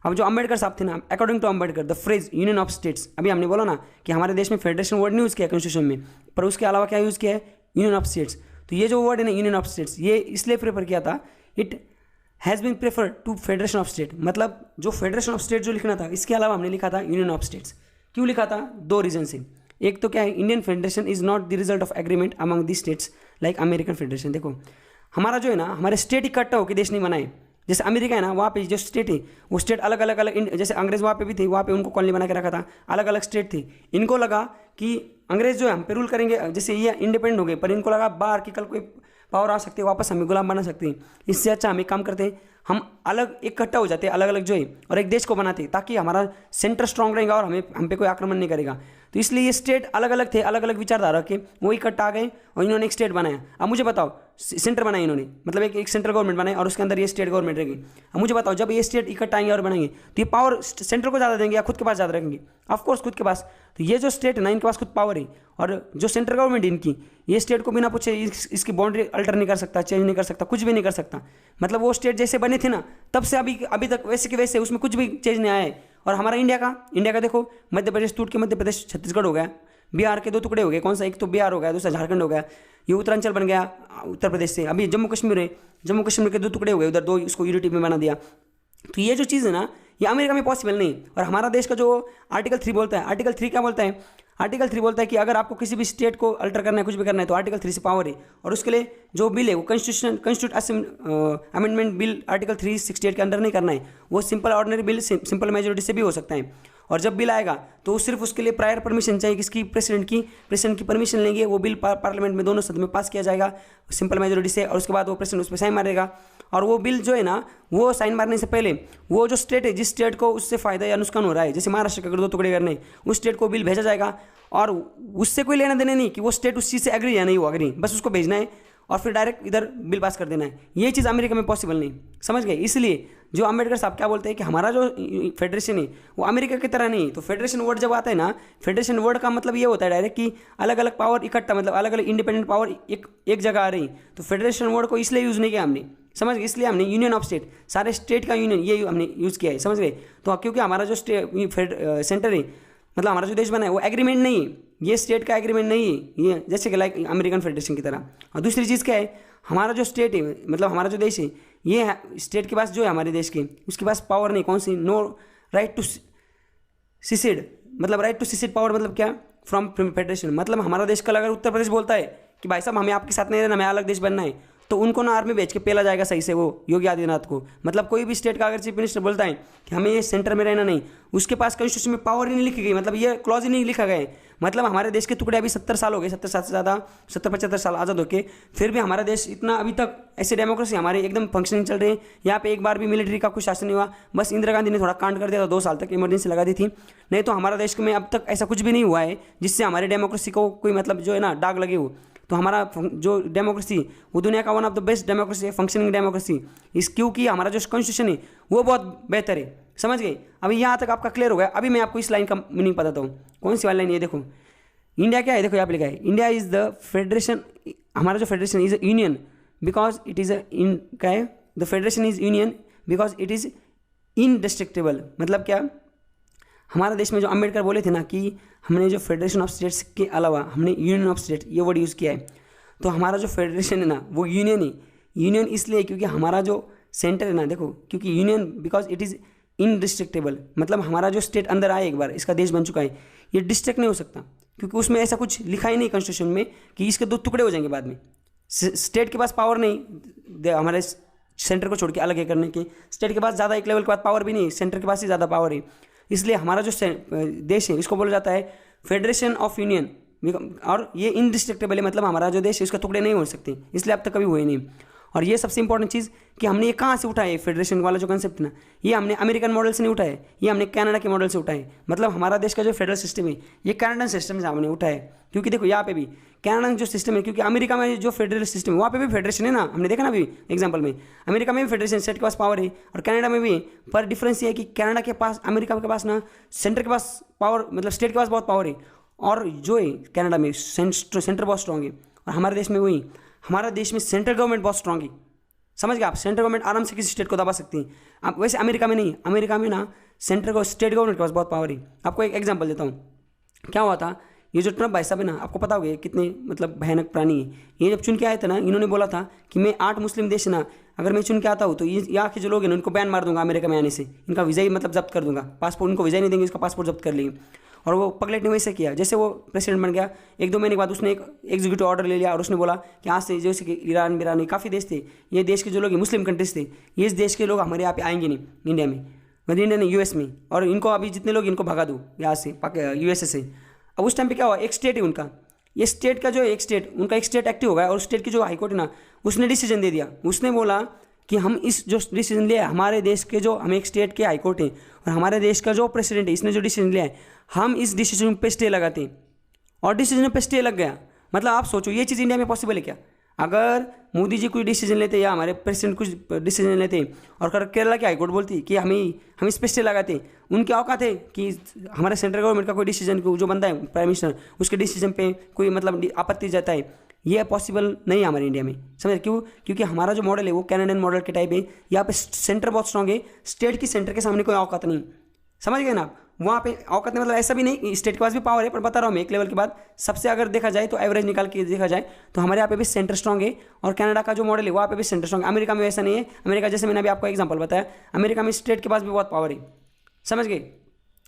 अब जो अम्बेडकर साहब थे ना, according to Ambedkar the phrase union of states, अभी हमने बोला ना कि हमारे देश में फेडरेशन वर्ड नहीं यूज़ किया कॉन्स्टिट्यूशन में, पर उसके अलावा क्या यूज़ किया है, यूनियन ऑफ स्टेट्स। तो ये जो वर्ड है ना यूनियन ऑफ स्टेट्स, ये इसलिए प्रेफर किया था, it has been prefer to federation of state, मतलब जो फेडरेशन ऑफ स्टेट जो लिखना था, इसके अलावा हमने लिखा था यूनियन ऑफ स्टेट्स। क्यों लिखा था, 2 रीजन से। एक तो क्या है, Indian federation is not the result of agreement among the states like American federation. देखो हमारा जो है ना, हमारे स्टेट इकट्ठा होकर देश नहीं बनाए, जैसे अमेरिका है ना, वहाँ पे जो स्टेट है वो स्टेट अलग अलग, जैसे अंग्रेज वहाँ पे भी थे, वहाँ पे उनको कॉलोनी बना के रखा था, अलग अलग स्टेट थी। इनको लगा कि अंग्रेज जो है हम पे रूल करेंगे, जैसे ये इंडिपेंडेंट हो गए, पर इनको लगा बाहर की कल कोई पावर आ सकती है, वापस हमें गुलाम बना सकते हैं, इससे अच्छा हम एक काम करते हैं, हम अलग इकट्ठा हो जाते हैं, अलग अलग जो है, और एक देश को बनाते हैं, ताकि हमारा सेंटर स्ट्रांग रहेगा और हम पे कोई आक्रमण नहीं करेगा। तो इसलिए ये स्टेट अलग अलग थे, अलग अलग विचारधारा के, वो इकट्ठा आ गए और इन्होंने एक स्टेट बनाया। अब मुझे बताओ, सेंटर बनाया इन्होंने, मतलब एक सेंट्रल गवर्नमेंट बनाई और उसके अंदर ये स्टेट गवर्नमेंट रहेगी। अब मुझे बताओ, जब ये स्टेट इकट्ठा आएंगे और बनाएंगे तो ये पावर सेंटर को ज़्यादा देंगे या खुद के पास ज़्यादा रखेंगे? ऑफकोर्स खुद के पास। तो ये जो स्टेट है ना, इनके पास खुद पावर है, और जो सेंट्रल गवर्नमेंट इनकी, ये स्टेट को बिना पूछे इसकी बाउंड्री अल्टर नहीं कर सकता, चेंज नहीं कर सकता, कुछ भी नहीं कर सकता। मतलब वो स्टेट जैसे बने थे ना तब से अभी तक वैसे के वैसे, उसमें कुछ भी चेंज नहीं आया है। और हमारा इंडिया का देखो, मध्य प्रदेश टूट के मध्य प्रदेश छत्तीसगढ़ हो गया, बिहार के 2 टुकड़े हो गए, कौन सा, एक तो बिहार हो गया, दूसरा झारखंड हो गया, ये उत्तरांचल बन गया उत्तर प्रदेश से। अभी जम्मू कश्मीर है, जम्मू कश्मीर के 2 टुकड़े हो गए, उधर 2 उसको यूनिटी में बना दिया। तो ये जो चीज़ है ना, ये अमेरिका में पॉसिबल नहीं। और हमारा देश का जो आर्टिकल 3 बोलता है, आर्टिकल 3 क्या बोलता है? आर्टिकल 3 बोलता है कि अगर आपको किसी भी स्टेट को अल्टर करना है, कुछ भी करना है, तो आर्टिकल 3 से पावर है। और उसके लिए जो बिल है वो अमेंडमेंट बिल आर्टिकल 368 के अंदर नहीं करना है, वो simple ordinary bill simple majority से भी हो सकता है। और जब बिल आएगा तो सिर्फ उसके लिए प्रायर परमिशन चाहिए, किसकी? प्रेसिडेंट की परमिशन लेंगे, वो बिल पार्लियामेंट में दोनों सदन में पास किया जाएगा सिंपल मेजोरिटी से, और उसके बाद वो प्रेसिडेंट उस पर साइन मारेगा। और वो बिल जो है ना, वो साइन मारने से पहले वो जो स्टेट है, जिस स्टेट को उससे फायदा या नुकसान हो रहा है, जैसे महाराष्ट्र के अगर 2 टुकड़े करने, उस स्टेट को बिल भेजा जाएगा, और उससे कोई लेना देना नहीं कि वो स्टेट उस चीज़ से एग्री या नहीं वो एग्री, बस उसको भेजना है और फिर डायरेक्ट इधर बिल पास कर देना है। ये चीज़ अमेरिका में पॉसिबल नहीं, समझ गए? इसलिए जो अम्बेडकर साहब क्या बोलते हैं कि हमारा जो फेडरेशन है वो अमेरिका की तरह नहीं। तो फेडरेशन वर्ड जब आता है ना, फेडरेशन वर्ड का मतलब ये होता है डायरेक्ट कि अलग अलग पावर इकट्ठा, मतलब अलग अलग इंडिपेंडेंट पावर एक जगह आ रही। तो फेडरेशन वर्ड को इसलिए यूज़ नहीं किया हमने, समझ गए? इसलिए हमने यूनियन ऑफ स्टेट, सारे स्टेट का यूनियन, ये हमने यूज़ किया है, समझ गए? तो क्योंकि हमारा जो सेंटर है, मतलब हमारा जो देश बना है, वो एग्रीमेंट नहीं है, ये स्टेट का एग्रीमेंट नहीं है, ये जैसे कि लाइक अमेरिकन फेडरेशन की तरह। और दूसरी चीज़ क्या है, हमारा जो स्टेट है, मतलब हमारा जो देश है, ये स्टेट के पास जो है हमारे देश के, उसके पास पावर नहीं। कौन सी? नो राइट टू सिसीड, मतलब राइट टू सिसीड पावर, मतलब क्या? From federation. मतलब हमारा देश कल अगर उत्तर प्रदेश बोलता है कि भाई साहब हमें आपके साथ नहीं रहना, हमें अलग देश बनना है, तो उनको ना आर्मी भेज के पेला जाएगा सही से वो योगी आदित्यनाथ को। मतलब कोई भी स्टेट का अगर चीफ मिनिस्टर बोलता है कि हमें ये सेंटर में रहना नहीं, उसके पास कॉन्स्टिट्यूशन में पावर ही नहीं लिखी गई, मतलब ये क्लॉज ही नहीं लिखा गया है। मतलब हमारे देश के टुकड़े अभी 70 साल हो गए, 70 साल से ज़्यादा, 70-75 साल आज़ाद होके, फिर भी हमारा देश इतना अभी तक ऐसे डेमोक्रेसी हमारे एकदम फंक्शनिंग चल रहे हैं। यहाँ पे एक बार भी मिलिट्री का कुछ शासन नहीं हुआ, बस इंदिरा गांधी ने थोड़ा कांड कर दिया था, 2 साल तक इमरजेंसी लगा दी थी। नहीं तो हमारा देश में अब तक ऐसा कुछ भी नहीं हुआ है जिससे हमारे डेमोक्रेसी को कोई मतलब जो है ना दाग लगे हो। तो हमारा जो डेमोक्रेसी वो दुनिया का one of the best democracy है, फंक्शनिंग डेमोक्रेसी। क्योंकि हमारा जो कॉन्स्टिट्यूशन है वो बहुत बेहतर है, समझ गए? अभी यहाँ तक आपका क्लियर हो गया। अभी मैं आपको इस लाइन का मीनिंग बताता हूँ। कौन सी वाली लाइन? ये देखो, इंडिया क्या है, देखो यहाँ पे लिखा है, इंडिया इज द फेडरेशन, हमारा जो federation is union because it is क्या है, the federation is union because it is indestructible. मतलब क्या? हमारा देश में जो अम्बेडकर बोले थे ना कि हमने जो फेडरेशन ऑफ स्टेट्स के अलावा हमने यूनियन ऑफ स्टेट ये वर्ड यूज़ किया है। तो हमारा जो फेडरेशन है ना वो यूनियन है। यूनियन इसलिए क्योंकि हमारा जो सेंटर है ना, देखो, क्योंकि union because it is indestructible, मतलब हमारा जो स्टेट अंदर आए, एक बार इसका देश बन चुका है, ये डिस्ट्रक्ट नहीं हो सकता, क्योंकि उसमें ऐसा कुछ लिखा ही नहीं कॉन्स्टिट्यूशन में कि इसके 2 टुकड़े हो जाएंगे बाद में। स्टेट के पास पावर नहीं हमारे सेंटर को छोड़ के अलग है करने की, स्टेट के पास ज़्यादा एक लेवल के बाद पावर भी नहीं, सेंटर के पास ही ज़्यादा पावर है। इसलिए हमारा जो देश है इसको बोला जाता है फेडरेशन ऑफ यूनियन, और ये इनडिस्ट्रक्टेबल है, मतलब हमारा जो देश है उसका टुकड़े नहीं हो सकते, इसलिए अब तक कभी हुए नहीं। और ये सबसे इंपॉर्टेंट चीज़ कि हमने ये कहाँ से उठाया है, फेडरेशन वाला जो कंसेप्ट ना, ये हमने अमेरिकन मॉडल से नहीं उठाया है, ये हमने कनाडा के मॉडल से उठाया है। मतलब हमारा देश का जो फेडरल सिस्टम है ये कनाडन सिस्टम से हमने उठाया है। क्योंकि देखो यहाँ पे भी कनाडा जो सिस्टम है, क्योंकि अमेरिका में जो फेडरल सिस्टम है वहाँ पे भी फेडरेशन है ना, हमने देखा ना अभी एग्जाम्पल में, अमेरिका में भी फेडरेशन स्टेट के पास पावर है और कनाडा में भी। पर डिफरेंस ये है कि कनाडा के पास, अमेरिका के पास ना सेंटर के पास पावर, मतलब स्टेट के पास बहुत पावर है, और जो है कनाडा में सेंटर बहुत स्ट्रॉन्ग है, और हमारे देश में वही, हमारा देश में सेंट्रल गवर्नमेंट बहुत स्ट्रॉन्ग है। समझ गए आप? सेंट्रल गवर्नमेंट आराम से किसी स्टेट को दबा सकती है। अब वैसे अमेरिका में नहीं, अमेरिका में ना सेंट्रल को, स्टेट गवर्नमेंट के पास बहुत पावर है। आपको एक एग्जांपल देता हूँ, क्या हुआ था, ये जो ट्रम्प भाई साहब है ना, आपको पता होगा कितने मतलब भयानक प्राणी है। ये जब चुन के आए थे ना, इन्होंने बोला था कि मैं 8 मुस्लिम देश ना अगर मैं चुन के आता हूँ तो ये यहाँ के जो लोग हैं उनको बैन मार दूंगा अमेरिका में आने से, इनका वीज़ा ही मतलब जब्त कर दूंगा, पासपोर्ट, उनको वीज़ा नहीं देंगे, इसका पासपोर्ट जब्त कर लेंगे। और वो पगलेट ने वैसे किया, जैसे वो प्रेसिडेंट बन गया 1-2 महीने के बाद उसने एक एग्जीक्यूटिव ऑर्डर ले लिया और उसने बोला कि आज से, जैसे कि ईरान बिरान काफ़ी देश थे, ये देश के जो लोग मुस्लिम कंट्रीज थे, ये इस देश के लोग हमारे यहाँ पे आएंगे नहीं इंडिया में, मतलब इंडिया नहीं यूएस में, और इनको अभी जितने लोग इनको भगा दूँ यहाँ से यूएसए से। अब उस टाइम पे क्या हुआ, एक स्टेट है उनका, ये स्टेट का जो एक स्टेट, उनका एक स्टेट एक्टिव हो गया और स्टेट की जो हाईकोर्ट है ना उसने डिसीजन दे दिया, उसने बोला कि हम इस जो डिसीजन लिया है, हमारे देश के जो हम एक स्टेट के हाई कोर्ट हैं और हमारे देश का जो प्रेसिडेंट है, इसने जो डिसीजन लिया है, हम इस डिसीजन पे स्टे लगाते हैं और डिसीजन पे स्टे लग गया। मतलब आप सोचो ये चीज़ इंडिया में पॉसिबल है क्या? अगर मोदी जी कोई डिसीजन लेते या हमारे प्रेसिडेंट कुछ डिसीजन लेते और केरला की हाईकोर्ट बोलती कि हम इस पे स्टे लगाते, उनके औकात है कि हमारे सेंट्रल गवर्नमेंट का कोई डिसीजन जो बनता है प्राइम मिनिस्टर, उसके डिसीजन पे कोई मतलब आपत्ति जाता है, ये पॉसिबल नहीं है हमारे इंडिया में। समझ क्यों? क्योंकि हमारा जो मॉडल है वो कैनेडियन मॉडल के टाइप है। यहाँ पे सेंटर बहुत स्ट्रांग है, स्टेट की सेंटर के सामने कोई औकात नहीं। समझ गए ना आप? वहाँ पे औकात नहीं, मतलब ऐसा भी नहीं, स्टेट के पास भी पावर है, पर बता रहा हूँ मैं एक लेवल के बाद सबसे अगर देखा जाए तो एवरेज निकाल के देखा जाए तो हमारे यहाँ पे भी सेंटर स्ट्रांग है और कनाडा का जो मॉडल है वहाँ पे भी सेंटर स्ट्रांग है। अमेरिका में वैसा नहीं है। अमेरिका जैसे मैंने अभी आपको एग्जाम्पल बताया, अमेरिका में स्टेट के पास भी बहुत पावर है। समझ गए?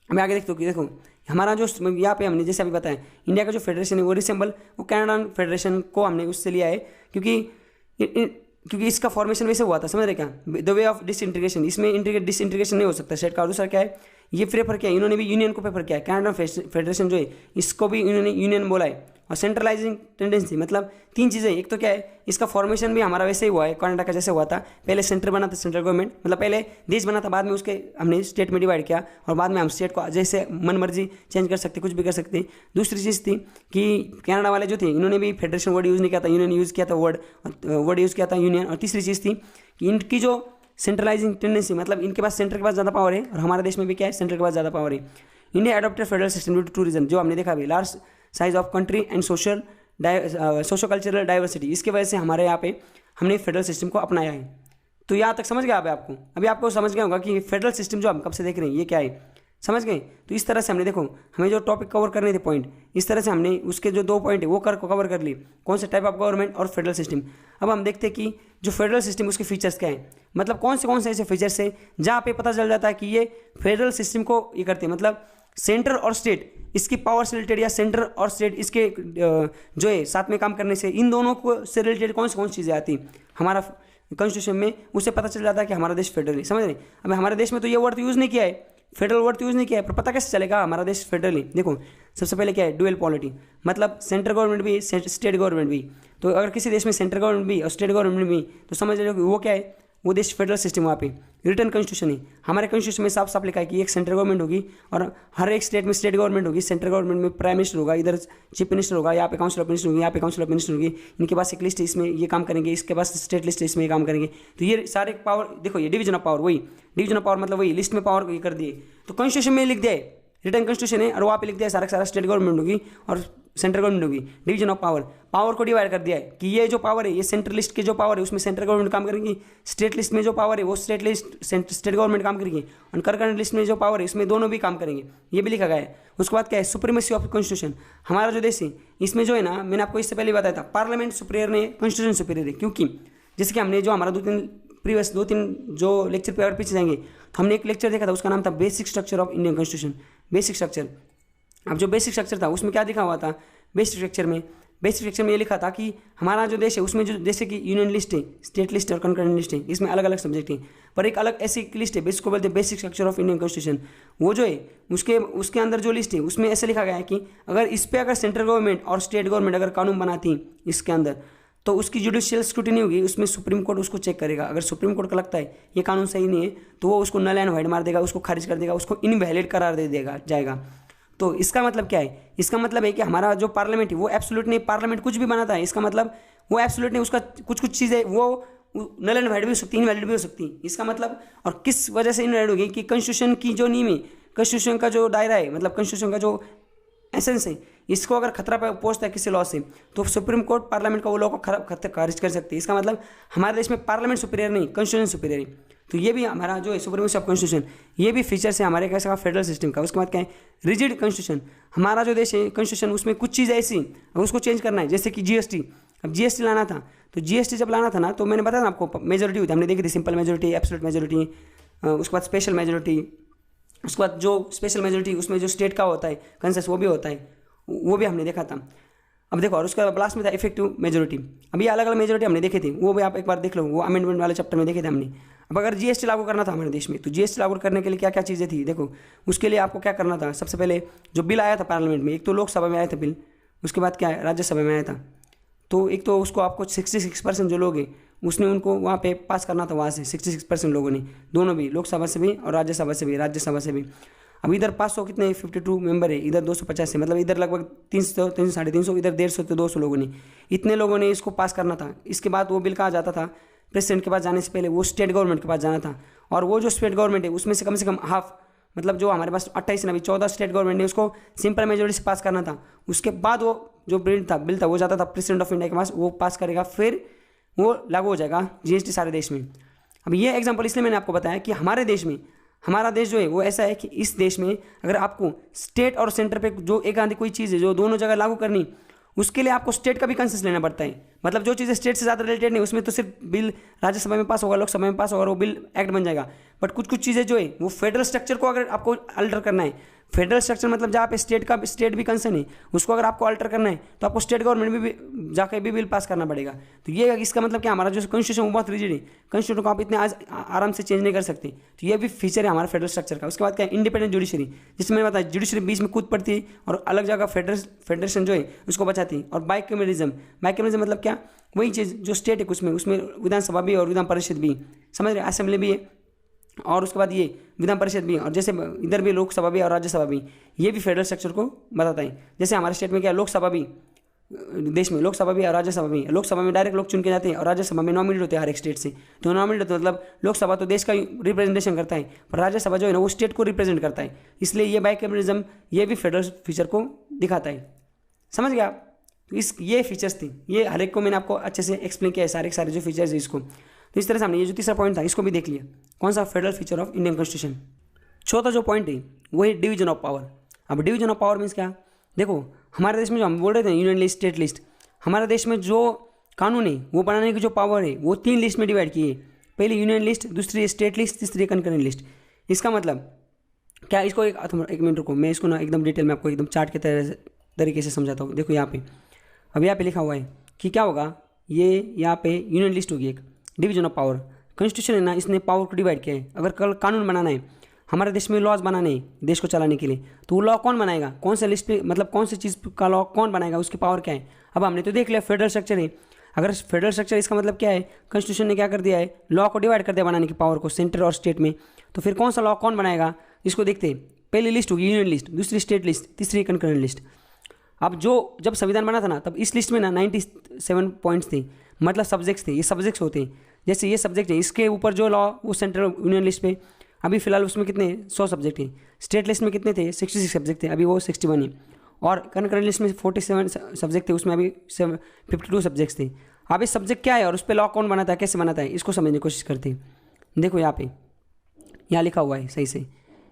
मैं आगे देखो हमारा जो यहाँ पे हमने जैसे अभी बताया, इंडिया का जो फेडरेशन है वो रिसेंबल वो कनाडान फेडरेशन को हमने उससे लिया है, क्योंकि इसका फॉर्मेशन वैसे हुआ था। समझ रहे क्या? द वे ऑफ डिसइंटीग्रेशन, इसमें डिसइंटीग्रेशन नहीं हो सकता स्टेट का। और दूसरा क्या है, ये प्रेफर किया, इन्होंने भी यूनियन को प्रेफर किया है। कनाडा फेडरेशन जो है इसको भी इन्होंने यूनियन बोला है। और सेंट्रलाइजिंग टेंडेंसी, मतलब तीन चीज़ें, एक तो क्या है, इसका फॉर्मेशन भी हमारा वैसे ही हुआ है, कनाडा का जैसे हुआ था। पहले सेंटर बना था, सेंट्रल गवर्नमेंट, मतलब पहले देश बना था, बाद में उसके हमने स्टेट में डिवाइड किया और बाद में हम स्टेट को जैसे मन मर्जी चेंज कर सकते, कुछ भी कर सकते। दूसरी चीज़ थी कि कनाडा वाले जो थे इन्होंने भी फेडरेशन वर्ड यूज़ नहीं किया था, यूनियन यूज़ किया था, वर्ड यूज़ किया था यूनियन। और तीसरी चीज़ थी कि इनकी जो सेंट्रलाइजिंग टेंडेंसी, मतलब इनके पास सेंटर के पास ज़्यादा पावर है और हमारे देश में भी क्या है, सेंटर के पास ज़्यादा पावर है। India adopted federal system due to tourism, जो हमने देखा अभी, large size of country and socio cultural diversity, इसकी वजह से हमारे यहाँ पे हमने फेडरल सिस्टम को अपनाया है। तो यहाँ तक समझ गया आपको? अभी आपको समझ गया होगा कि फेडरल सिस्टम जो हम कब से देख रहे हैं ये क्या है। समझ गए? तो इस तरह से हमने देखो, हमें जो टॉपिक कवर करने थे पॉइंट, इस तरह से हमने उसके जो 2 पॉइंट है वो कवर कर लिए, कौन से टाइप ऑफ गवर्नमेंट और फेडरल सिस्टम। अब हम देखते हैं कि जो फेडरल सिस्टम उसके फीचर्स क्या है, मतलब कौन से ऐसे फीचर्स है जहाँ पे पता चल जाता है कि ये फेडरल सिस्टम को ये करते हैं, मतलब सेंटर और स्टेट इसकी पावर से रिलेटेड या सेंटर और स्टेट इसके जो है साथ में काम करने से, इन दोनों को से रिलेटेड कौन सी चीज़ें आती हमारा कॉन्स्टिट्यूशन में, उससे पता चल जाता है कि हमारा देश फेडरल है। समझ रहे? अब हमारे देश में तो ये वर्ड यूज़ नहीं किया है, फेडरल वर्ड यूज़ नहीं किया है, पर पता कैसे चलेगा हमारा देश फेडरल है? देखो सबसे पहले क्या है, डुअल पॉलिटी, मतलब सेंट्रल गवर्नमेंट भी स्टेट गवर्नमेंट भी। तो अगर किसी देश में सेंट्रल गवर्नमेंट भी और स्टेट गवर्नमेंट भी, तो समझ लो कि वो क्या है, वो देश फेडरल सिस्टम। वहाँ पे रिटर्न कॉन्स्टिट्यूशन है, हमारे कॉन्स्टिट्यूशन में साफ साफ लिखा है कि एक सेंट्रल गवर्नमेंट होगी और हर एक स्टेट में स्टेट गवर्नमेंट होगी। सेंट्रल गवर्नमेंट में प्राइम मिनिस्टर होगा, इधर चीफ मिनिस्टर होगा, यहाँ पे काउंसिल ऑफ मिनिस्टर होगी, यहाँ पे काउंसिल ऑफ मिनिस्टर होगी। इनके पास एक लिस्ट है, इसमें ये काम करेंगे, इसके पास स्टेट लिस्ट है, इसमें ये काम करेंगे। तो ये सारे पावर देखो, ये डिवीजन ऑफ पावर, वही डिवीजन ऑफ पावर मतलब वही लिस्ट में पावर ये कर दिए। तो कॉन्स्टिट्यूशन में लिख दिया है, रिटर्न कॉन्स्टिट्यूशन है और वहाँ पे लिख दिया सारा स्टेट गवर्नमेंट होगी और सेंट्रल गवर्नमेंट होगी। डिवीजन ऑफ पावर को डिवाइड कर दिया है कि ये जो पावर है, ये सेंट्रल लिस्ट के जो पावर है उसमें सेंट्रल गवर्नमेंट काम करेंगी, स्टेट लिस्ट में जो पावर है वो स्टेट गवर्नमेंट काम करेगी, और करंट लिस्ट में जो पावर है इसमें दोनों भी काम करेंगे, ये भी लिखा गया है। उसके बाद क्या है, सुप्रीमेसी ऑफ कॉन्स्टिट्यूशन। हमारा जो देश है इसमें जो है ना, मैंने आपको इससे पहले बताया था, पार्लियामेंट सुपीरियर नहीं, कॉन्स्टिट्यूशन सुपीरियर है। क्योंकि जैसे कि हमने जो हमारा दो तीन जो लेक्चर पे अगर पीछे जाएंगे तो हमने एक लेक्चर देखा था, उसका नाम था basic structure of Indian constitution. Basic structure, अब जो बेसिक स्ट्रक्चर था उसमें क्या लिखा हुआ था, बेसिक स्ट्रक्चर में ये लिखा था कि हमारा जो देश है उसमें जो जैसे कि यूनियन लिस्ट है, स्टेट लिस्ट और कंकरेंट लिस्ट है, इसमें अलग अलग सब्जेक्ट है, पर एक अलग ऐसी लिस्ट है जिसको बोलते हैं basic structure of Indian constitution. वो जो है उसके अंदर जो लिस्ट है उसमें ऐसे लिखा गया है कि अगर सेंट्रल गवर्नमेंट और स्टेट गवर्नमेंट अगर कानून बनाती इसके अंदर, तो उसकी जुडिशियल स्क्रूटिनी होगी, उसमें सुप्रीम कोर्ट उसको चेक करेगा। अगर सुप्रीम कोर्ट को लगता है ये कानून सही नहीं है तो वो उसको नल एंड वाइड मार देगा, उसको खारिज कर देगा, उसको इनवैलिड करार दे देगा जाएगा। तो इसका मतलब क्या है, इसका मतलब है कि हमारा जो पार्लियामेंट है वो एब्सोल्यूट नहीं, पार्लियामेंट कुछ भी बनाता है, इसका मतलब वो एब्सोल्यूट नहीं, उसका कुछ चीज़ें वो नल एंड वाइड भी हो सकती है, इनवैलिड भी हो सकती है। इसका मतलब, और किस वजह से इनवैलिड होगी कि कॉन्स्टिट्यूशन की जो नींव है, कॉन्स्टिट्यूशन का जो दायरा है, मतलब कॉन्स्टिट्यूशन का जो एसेंस है, इसको अगर खतरा पहुंचता है किसी लॉ से तो सुप्रीम कोर्ट पार्लियामेंट का वो लॉ को खारिज कर सकती है। इसका मतलब हमारे देश में पार्लियामेंट सुपीरियर नहीं, कॉन्स्टिट्यूशन सुपीरियर है। तो ये भी हमारा जो है सुप्रीमेसी ऑफ कॉन्स्टिट्यूशन, ये भी फीचर्स है हमारे कैसे का फेडरल सिस्टम का। उसके बाद क्या है, रिजिड कॉन्स्टिट्यूशन। हमारा जो देश है कॉन्स्टिट्यूशन उसमें कुछ चीज़ ऐसी अगर उसको चेंज करना है, जैसे कि जीएसटी। अब जीएसटी लाना था, तो जीएसटी जब लाना था ना, तो मैंने बताया ना आपको मेजोरिटी हुई थी, हमने देखी थी सिंपल मेजोरिटी, एब्सोल्यूट मेजोरिटी, उसके बाद स्पेशल मेजोरिटी, उसके बाद जो स्पेशल मेजोरिटी उसमें जो स्टेट का होता है कंसेंसस वो भी होता है, वो भी हमने देखा था। अब देखो, और उसके बाद लास्ट में था इफेक्टिव मेजोरिटी। अब ये अलग अलग मेजोरिटी हमने देखी थी, वो भी आप एक बार देख लो, वो अमेंडमेंट वाले चैप्टर में देखे थे हमने। अब अगर जीएसटी लागू करना था हमारे देश में, तो जीएसटी लागू करने के लिए क्या क्या चीज़ें थी, देखो उसके लिए आपको क्या करना था। सबसे पहले जो बिल आया था पार्लियामेंट में, एक तो लोकसभा में आया था बिल, उसके बाद क्या है राज्यसभा में आया था। तो एक तो उसको आपको 66% जो लोग हैं उसने उनको वहाँ पे पास करना था, वहाँ से 66% लोगों ने, दोनों भी, लोकसभा से भी और राज्यसभा से भी। अब इधर 500 कितने 52 मेंबर है, इधर 250 है, मतलब इधर लगभग 300 350, इधर 150 से 200 लोगों ने, इतने लोगों ने इसको पास करना था। इसके बाद वो बिल कहाँ जाता था, प्रेसिडेंट के पास जाने से पहले वो स्टेट गवर्नमेंट के पास जाना था। और वो जो स्टेट गवर्नमेंट है उसमें से कम हाफ, मतलब जो हमारे पास 28 नहीं 14 स्टेट गवर्नमेंट ने उसको सिंपल मेजोरिटी से पास करना था। उसके बाद वो जो बिल था वो जाता था प्रेसिडेंट ऑफ इंडिया के पास, वो पास करेगा, फिर वो लागू हो जाएगा जीएसटी सारे देश में। अब ये एग्जांपल इसलिए मैंने आपको बताया कि हमारे देश में, हमारा देश जो है वो ऐसा है कि इस देश में अगर आपको स्टेट और सेंटर पे जो एक आधी कोई चीज़ है जो दोनों जगह लागू करनी, उसके लिए आपको स्टेट का भी कंसेंस लेना पड़ता है। मतलब जो चीज़ें स्टेट से ज़्यादा रिलेटेड नहीं, उसमें तो सिर्फ बिल राज्यसभा में पास होगा, लोकसभा में पास होगा और वो बिल एक्ट बन जाएगा। बट कुछ चीज़ें जो है वो फेडरल स्ट्रक्चर को अगर आपको अल्टर करना है, फेडरल स्ट्रक्चर मतलब जहाँ पे स्टेट भी कंसर्न है, उसको अगर आपको अल्टर करना है तो आपको स्टेट गवर्नमेंट में भी जाकर भी बिल पास करना पड़ेगा। तो ये इसका मतलब क्या, हमारा जो कॉन्स्टिट्यूशन वो बहुत रिजिड है, कॉन्स्टिट्यूशन को आप इतने आराम से चेंज नहीं कर सकते। तो ये भी फीचर है हमारा फेडरल स्ट्रक्चर का। उसके बाद क्या है, इंडिपेंडेंट जुडिशरी, जिसमें मैंने बताया जुडिशरी बीच में कूद पड़ती है और अलग जगह फेडरेशन जो है उसको बचाती है। और बाइकैमरिज्म मतलब क्या, वही चीज़ जो स्टेट है कुछ में, उसमें विधानसभा भी और विधान परिषद भी, समझ रहे, असेंबली भी है और उसके बाद ये विधान परिषद भी, और जैसे इधर भी लोकसभा भी और राज्यसभा भी, ये भी फेडरल स्ट्रक्चर को बताता है। जैसे हमारे स्टेट में क्या, लोकसभा भी, देश में लोकसभा भी और राज्यसभा भी, लोकसभा में डायरेक्ट लोग चुन के जाते हैं और राज्यसभा में नॉमिनेट होते हैं हर एक स्टेट से। तो नॉमिनेट होते मतलब लोकसभा तो देश का रिप्रेजेंटेशन करता है, पर राज्यसभा जो है ना वो स्टेट को रिप्रेजेंट करता है। इसलिए ये बाइकैमरिज्म ये भी फेडरल फीचर को दिखाता है। समझ गया आप? तो ये फीचर्स थे, ये हर एक को मैंने आपको अच्छे से एक्सप्लेन किया है, सारे जो फीचर्स है इसको। तो इस तरह से हमने ये जो तीसरा पॉइंट था इसको भी देख लिया, कौन सा, federal feature of Indian constitution. चौथा जो पॉइंट है वो है डिवीजन ऑफ पावर। अब डिवीजन ऑफ पावर मीन्स क्या, देखो हमारे देश में जो हम बोल रहे थे यूनियन लिस्ट, स्टेट लिस्ट, हमारे देश में जो कानून है वो बनाने की जो पावर है वो 3 लिस्ट में डिवाइड की है। पहली यूनियन लिस्ट, दूसरी स्टेट लिस्ट, तीसरी कंकरेंट लिस्ट। इसका मतलब क्या, इसको एक मिनट रुको, मैं इसको ना एकदम डिटेल में आपको एकदम चार्ट के तरीके से समझाता हूँ। देखो यहाँ पे, अब यहाँ पे लिखा हुआ है कि क्या होगा, ये यहाँ पे यूनियन लिस्ट होगी एक, डिवीजन ऑफ पावर। कॉन्स्टिट्यूशन है ना, इसने पावर को डिवाइड किया है। अगर कल कानून बनाना है, हमारे देश में लॉज बनाने हैं देश को चलाने के लिए, तो वो लॉ कौन बनाएगा, कौन सा लिस्ट पे, मतलब कौन सी चीज़ का लॉ कौन बनाएगा, उसकी पावर क्या है। अब हमने तो देख लिया फेडरल स्ट्रक्चर है। अगर फेडरल स्ट्रक्चर, इसका मतलब क्या है, कॉन्स्टिट्यूशन ने क्या कर दिया है, लॉ को डिवाइड कर दिया बनाने की पावर को, सेंटर और स्टेट में। तो फिर कौन सा लॉ कौन बनाएगा, इसको देखते हैं। पहली लिस्ट होगी यूनियन लिस्ट, दूसरी स्टेट लिस्ट, तीसरी कंकरेंट लिस्ट। अब जब संविधान बना था ना, तब इस लिस्ट में ना 97 पॉइंट्स थे, मतलब सब्जेक्ट्स थे। ये सब्जेक्ट्स होते हैं, जैसे ये सब्जेक्ट है, इसके ऊपर जो लॉ वो सेंट्रल यूनियन लिस्ट पे, अभी फिलहाल उसमें कितने 100 सब्जेक्ट हैं। स्टेट लिस्ट में कितने थे, 66 सब्जेक्ट थे, अभी वो 61 है। और कंकरेंट लिस्ट में 47 सब्जेक्ट थे, उसमें अभी 52 सब्जेक्ट्स थे। अब इस सब्जेक्ट क्या है और उस पर लॉ कौन बनाता है, कैसे बनाता है, इसको समझने की कोशिश करते हैं। देखो यहाँ लिखा हुआ है सही से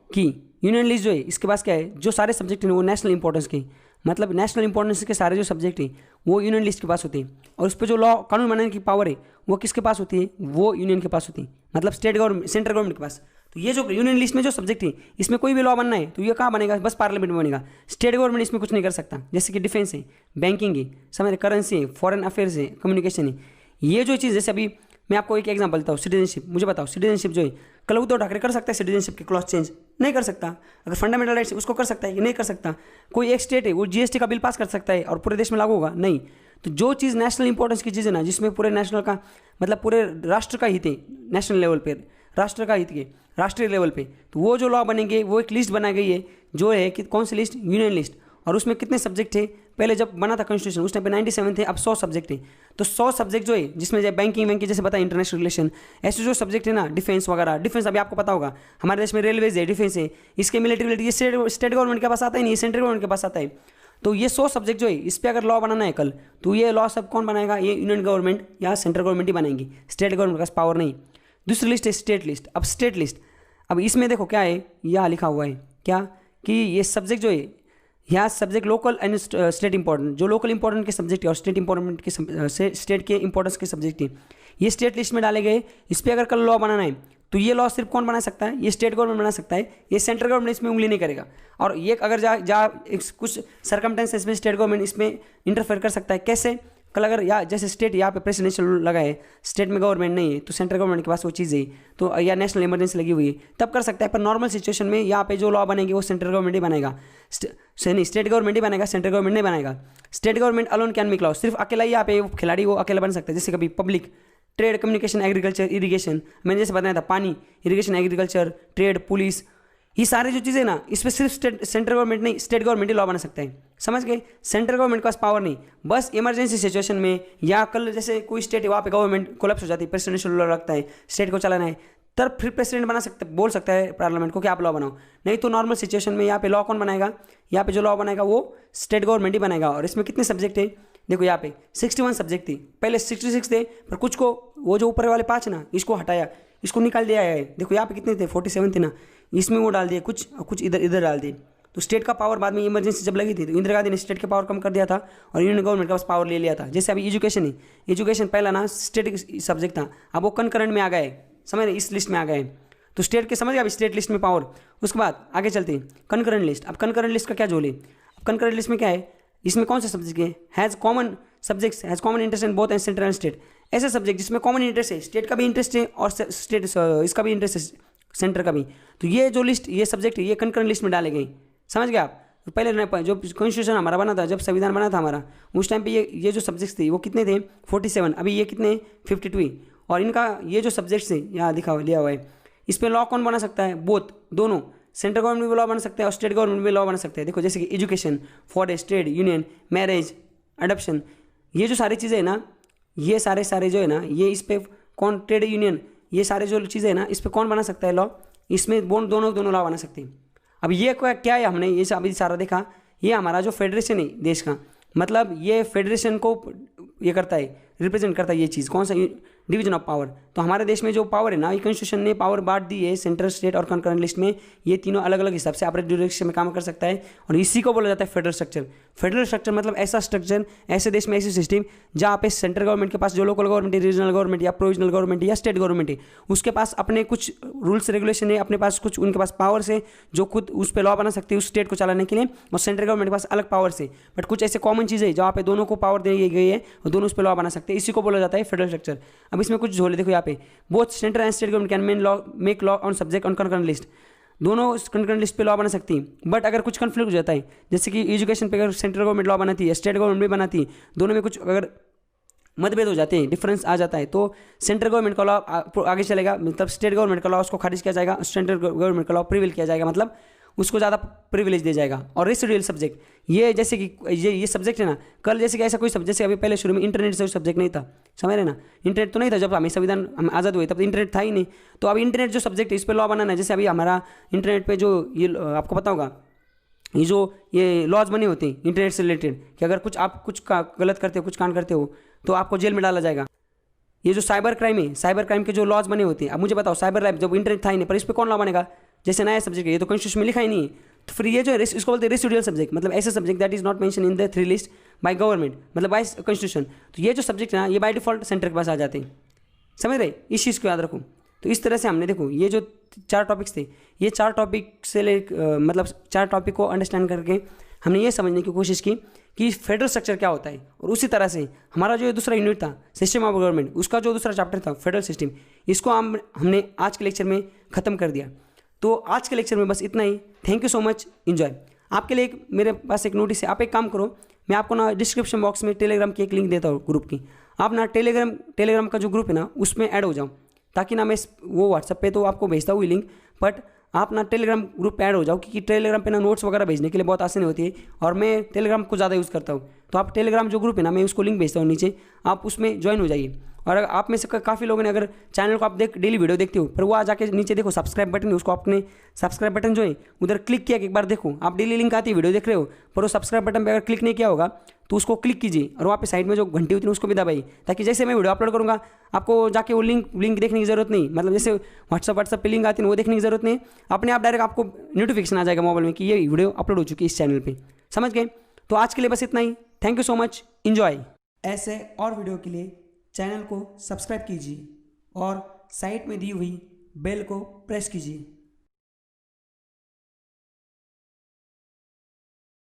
कि यूनियन लिस्ट जो है इसके पास क्या है, जो सारे सब्जेक्ट हैं वो नेशनल इंपॉर्टेंस के, मतलब नेशनल इंपॉर्टेंस के सारे जो सब्जेक्ट हैं वो यूनियन लिस्ट के पास होते हैं। और उस पर जो लॉ कानून बनाने की पावर है वो किसके पास होती है, वो यूनियन के पास होती है, मतलब स्टेट गवर्नमेंट, सेंट्रल गवर्नमेंट के पास। तो ये जो यूनियन लिस्ट में जो सब्जेक्ट है, इसमें कोई भी लॉ बनना है तो ये कहाँ बनेगा, बस पार्लियामेंट में बनेगा। स्टेट गवर्नमेंट इसमें कुछ नहीं कर सकता। जैसे कि डिफेंस है, बैंकिंग है, समझ, करेंसी है, फॉरेन अफेयर्स है, कम्युनिकेशन है, ये जो चीज़, जैसे अभी मैं आपको एक एग्जांपल देता हूँ, सिटीजनशिप। मुझे बताओ सिटीजनशिप जो है, कल उद्धव ठाकरे कर सकता है सिटीजनशिप के क्लॉज चेंज, नहीं कर सकता। अगर फंडामेंटल राइट्स उसको कर सकता है, नहीं कर सकता। कोई एक स्टेट है वो जीएसटी का बिल पास कर सकता है और पूरे देश में लागू होगा, नहीं। तो जो चीज़ नेशनल इंपॉर्टेंस की चीज़ है ना, जिसमें पूरे नेशनल का मतलब पूरे राष्ट्र का हित है, नेशनल लेवल पे, राष्ट्र का हित के राष्ट्रीय लेवल पे, तो वो जो लॉ बनेंगे वो एक लिस्ट बनाई गई है, जो है कि कौन सी लिस्ट, यूनियन लिस्ट। और उसमें कितने सब्जेक्ट थे, पहले जब बना था कॉन्स्टिट्यूशन उस टाइम पे 97 थे, अब 100 सब्जेक्ट है। तो 100 सब्जेक्ट जो है, जिसमें जैसे बैंकिंग जैसे पता है, इंटरनेशनल रिलेशन, ऐसे जो सब्जेक्ट है ना, डिफेंस वगैरह, डिफेंस अभी आपको पता होगा हमारे देश में रेलवेज है, डिफेंस है, इसके मिलिट्री, ये स्टेट गवर्नमेंट के पास आता है नहीं, सेंट्रल गवर्नमेंट के पास आता है। तो ये 100 सब्जेक्ट जो है, इस पर अगर लॉ बनाना है कल, तो ये लॉ सब कौन बनाएगा, ये यूनियन गवर्नमेंट या सेंट्रल गवर्नमेंट ही बनाएंगी, स्टेट गवर्नमेंट के पास पावर नहीं। दूसरी लिस्ट है स्टेट लिस्ट। अब स्टेट लिस्ट, अब इसमें देखो क्या है, यह लिखा हुआ है क्या, कि ये सब्जेक्ट जो है, यहाँ subject local and state important, जो लोकल इंपॉर्टेंट के सब्जेक्ट है और स्टेट इंपॉर्टेंट के स्टेट के इंपॉर्टेंस के सब्जेक्ट है, ये स्टेट लिस्ट में डाले गए। इस पर अगर कल लॉ बनाना है तो ये लॉ सिर्फ कौन बना सकता है, ये स्टेट गवर्नमेंट बना सकता है, ये सेंट्रल गवर्नमेंट इसमें उंगली नहीं करेगा। और ये अगर कुछ सर्कमस्टेंसेस में स्टेट गवर्नमेंट इसमें इंटरफेयर कर सकता है, कैसे, कल अगर जैसे स्टेट यहाँ पे प्रेसिडेंशियल लगा है, स्टेट में गवर्नमेंट नहीं है, तो सेंट्रल गवर्नमेंट के पास वो चीज़ है, तो या नेशनल इमरजेंसी लगी हुई है, तब कर सकता है। पर नॉर्मल सिचुएशन में यहाँ पे जो लॉ बनेंगे वो सेंट्रल गवर्नमेंट ही बनेगा, स्टेट गवर्नमेंट ही बनेगा, सेंट्रल गवर्नमेंट नहीं बनेगा। State government alone can make law, सिर्फ अकेला ही यहाँ पे खिलाड़ी वो अकेला बन सकता है। जैसे कभी public trade, communication, agriculture, irrigation, मैंने जैसे बताया था पानी, इरिगेशन, एग्रीकल्चर, ट्रेड, पुलिस, ये सारी जो चीज़ें ना, इस पर सिर्फ सेंट्रल गवर्नमेंट नहीं, स्टेट गवर्नमेंट ही लॉ बना सकता है। समझ गए? सेंट्रल गवर्नमेंट के पास पावर नहीं, बस इमरजेंसी सिचुएशन में या कल जैसे कोई स्टेट है वहाँ पे गवर्नमेंट कोलैप्स हो जाती है, प्रेसिडेंशियल लॉ लगता है, स्टेट को चलाना है, तब फिर प्रेसिडेंट बना सकते, बोल सकता है पार्लियामेंट को कि आप लॉ बनाओ। नहीं तो नॉर्मल सिचुएशन में यहाँ पे लॉ कौन बनाएगा? यहाँ पे जो लॉ बनाएगा वो स्टेट गवर्नमेंट ही बनाएगा। और इसमें कितने सब्जेक्ट है? देखो यहाँ पे 61 सब्जेक्ट थी, पहले 66 थे, पर कुछ को वो जो ऊपर वाले 5 ना, इसको हटाया, इसको निकाल दिया है। देखो यहाँ पे कितने थे? 47 थे ना, इसमें वो डाल दिए कुछ इधर डाल दिए। तो स्टेट का पावर बाद में इमरजेंसी जब लगी थी तो इंदिरा गांधी ने स्टेट का पावर कम कर दिया था और यूनियन गवर्नमेंट का पास पावर ले लिया था। जैसे अभी एजुकेशन है, एजुकेशन पहला ना स्टेट सब्जेक्ट था, अब वो कंकरेंट में आ गए, समझ रहे, इस लिस्ट में आ गए। तो स्टेट के समझ गए, अभी स्टेट लिस्ट में पावर। उसके बाद आगे चलते हैं कंकरेंट लिस्ट। अब कंकरेंट लिस्ट का क्या जोल है? अब कंकरेंट लिस्ट में क्या है? इसमें कौन सा सब्जेक्ट है? Has common subjects, has common interest in both and central and state. ऐसे सब्जेक्ट जिसमें कॉमन इंटरेस्ट है, स्टेट का भी इंटरेस्ट है और स्टेट इसका भी इंटरेस्ट है, सेंटर का भी। तो ये जो लिस्ट, ये सब्जेक्ट है, ये कंकरेंट लिस्ट में डाले गए। समझ गए आप? तो पहले जो कॉन्स्टिट्यूशन हमारा बना था, जब संविधान बना था हमारा, उस टाइम पे ये जो सब्जेक्ट्स थे वो कितने थे? 47। अभी ये कितने? 52। और इनका ये जो सब्जेक्ट्स है यहाँ दिखा लिया हुआ है, इस पर लॉ कौन बना सकता है? बोथ, दोनों, सेंट्रल गवर्नमेंट भी लॉ बना सकता है और स्टेट गवर्नमेंट भी लॉ बना सकते हैं। देखो जैसे कि education, forest, trade, union, marriage, adoption, ये जो सारी चीज़ें हैं ना, ये सारे जो है ना, ये इस पर कौन? ट्रेड यूनियन, ये सारे जो चीज़ें हैं ना, इस पर कौन बना सकता है लॉ? इसमें दोनों लॉ बना सकते हैं। अब ये क्या है? हमने ये अभी सारा देखा, ये हमारा जो फेडरेशन है देश का, मतलब ये फेडरेशन को ये करता है, रिप्रेजेंट करता है ये चीज़, कौन सा? Division of power. तो हमारे देश में जो पावर है ना, ये कॉन्स्टिट्यूशन ने पावर बांट दी है सेंट्रल, स्टेट और कंकरेंट लिस्ट में। ये तीनों अलग अलग हिसाब से अपने ड्यूरेक्शन में काम कर सकता है और इसी को बोला जाता है फेडरल स्ट्रक्चर। फेडरल स्ट्रक्चर मतलब ऐसा स्ट्रक्चर, ऐसे देश में ऐसी सिस्टम जहाँ पे सेंट्रल गवर्नमेंट के पास जो लोकल गवर्नमेंट है, रीजनल गवर्नमेंट या प्रोविजनल गवर्नमेंट या स्टेट गवर्नमेंट है, उसके पास अपने कुछ रूल्स रेगुलेशन है, अपने पास कुछ उनके पास पावर्स है जो खुद उस पर लॉ बना सकते हैं उस स्टेट को चलाने के लिए, और सेंट्रल गवर्नमेंट के पास अलग पावर्स है। बट कुछ ऐसे कॉमन चीज़ें जहाँ पे दोनों को पावर दी गई है और दोनों उस पर लॉ बना सकते हैं, इसी को बोला जाता है फेडरल स्ट्रक्चर। अब इसमें कुछ झोले देखो यहाँ पे, both central and state government can make law on subject on concurrent list. दोनों कंकरेंट लिस्ट पे लॉ बना सकती है। बट अगर कुछ कन्फ्लिक्ट हो जाता है, जैसे कि एजुकेशन पे अगर सेंट्रल गवर्नमेंट लॉ बनाती है, स्टेट गवर्नमेंट भी बनाती है, दोनों में कुछ अगर मतभेद हो जाते हैं, डिफरेंस आ जाता है, तो सेंट्रल गवर्नमेंट का लॉ आगे चलेगा, मतलब स्टेट गवर्नमेंट का लॉ उसको खारिज किया जाएगा, सेंट्रल गवर्नमेंट का लॉ प्रिवेल किया जाएगा, मतलब उसको ज़्यादा प्रिविलेज दिया जाएगा। और रेसिडुअल सब्जेक्ट, ये जैसे कि ये सब्जेक्ट है ना, कल जैसे कि ऐसा कोई सब्जेक्ट, जैसे अभी पहले शुरू में इंटरनेट से सब्जेक्ट नहीं था, समझ रहे ना, इंटरनेट तो नहीं था जब हमें संविधान हम आज़ाद हुए, तब इंटरनेट था ही नहीं। तो अभी इंटरनेट जो सब्जेक्ट है इस पर लॉ बनाना है। जैसे अभी हमारा इंटरनेट पे जो ये आपको पता होगा, ये लॉज बने होते हैं इंटरनेट से रिलेटेड कि अगर आप कुछ गलत करते हो, कुछ कांड करते हो तो आपको जेल में डाला जाएगा। ये जो साइबर क्राइम है, साइबर क्राइम के जो लॉज बने होते हैं, अब मुझे बताओ साइबर क्राइम जब इंटरनेट था ही नहीं, पर इस पर कौन लॉ बनेगा? जैसे नया सब्जेक्ट है, ये तो कॉन्स्टिट्यूशन में लिखा ही नहीं है, तो फिर ये जो है इसको बोलते हैं रेसिडुअल सब्जेक्ट, मतलब ऐसे subject that is not mention in the 3 list by government, मतलब बाय कॉन्स्टिट्यूशन। तो ये जो सब्जेक्ट है ना, ये बाय डिफॉल्ट सेंटर के पास आ जाते हैं, समझ रहे? इस चीज़ को याद रखो। तो इस तरह से हमने देखो ये जो 4 टॉपिक्स थे, ये 4 टॉपिक से मतलब 4 टॉपिक को अंडरस्टैंड करके हमने ये समझने की कोशिश की कि फेडरल स्ट्रक्चर क्या होता है। और उसी तरह से हमारा जो दूसरा यूनिट था सिस्टम ऑफ गवर्नमेंट, उसका जो दूसरा चैप्टर था फेडरल सिस्टम, इसको हमने आज के लेक्चर में ख़त्म कर दिया। तो आज के लेक्चर में बस इतना ही। Thank you so much, enjoy. आपके लिए मेरे पास एक नोटिस है, आप एक काम करो, मैं आपको ना डिस्क्रिप्शन बॉक्स में टेलीग्राम की एक लिंक देता हूँ ग्रुप की, आप ना टेलीग्राम का जो ग्रुप है ना उसमें ऐड हो जाओ, ताकि ना मैं वो व्हाट्सएप पे तो आपको भेजता हूँ लिंक, बट आप ना टेलीग्राम ग्रुप पे ऐड हो जाओ, क्योंकि टेलीग्राम पे ना नोट्स वगैरह भेजने के लिए बहुत आसानी होती है और मैं टेलीग्राम को ज़्यादा यूज़ करता हूँ। तो आप टेलीग्राम जो ग्रुप है ना, मैं उसको लिंक भेजता हूँ नीचे, आप उसमें ज्वाइन हो जाइए। और अगर आप में से काफ़ी लोगों ने अगर चैनल को आप डेली वीडियो देखते हो, फिर वो आ जाके नीचे देखो सब्सक्राइब बटन है, उसको आपने सब्सक्राइब बटन जो है उधर क्लिक किया कि एक बार देखो, आप डेली लिंक आती है वीडियो देख रहे हो, पर वो सब्सक्राइब बटन पर अगर क्लिक नहीं किया होगा तो उसको क्लिक कीजिए और वहाँ पे साइड में जो घंटी होती है उसको भी दबाइए, ताकि जैसे मैं वीडियो अपलोड करूँगा आपको जाके वो लिंक देखने की जरूरत नहीं, मतलब जैसे व्हाट्सअप पे लिंक आती है वो देखने की जरूरत नहीं, अपने आप डायरेक्ट आपको नोटिफिकेशन आ जाएगा मोबाइल में कि ये वीडियो अपलोड हो चुकी है इस चैनल पर। समझ गए? तो आज के लिए बस इतना ही। Thank you so much, enjoy. ऐसे और वीडियो के लिए चैनल को सब्सक्राइब कीजिए और साइड में दी हुई बेल को प्रेस कीजिए।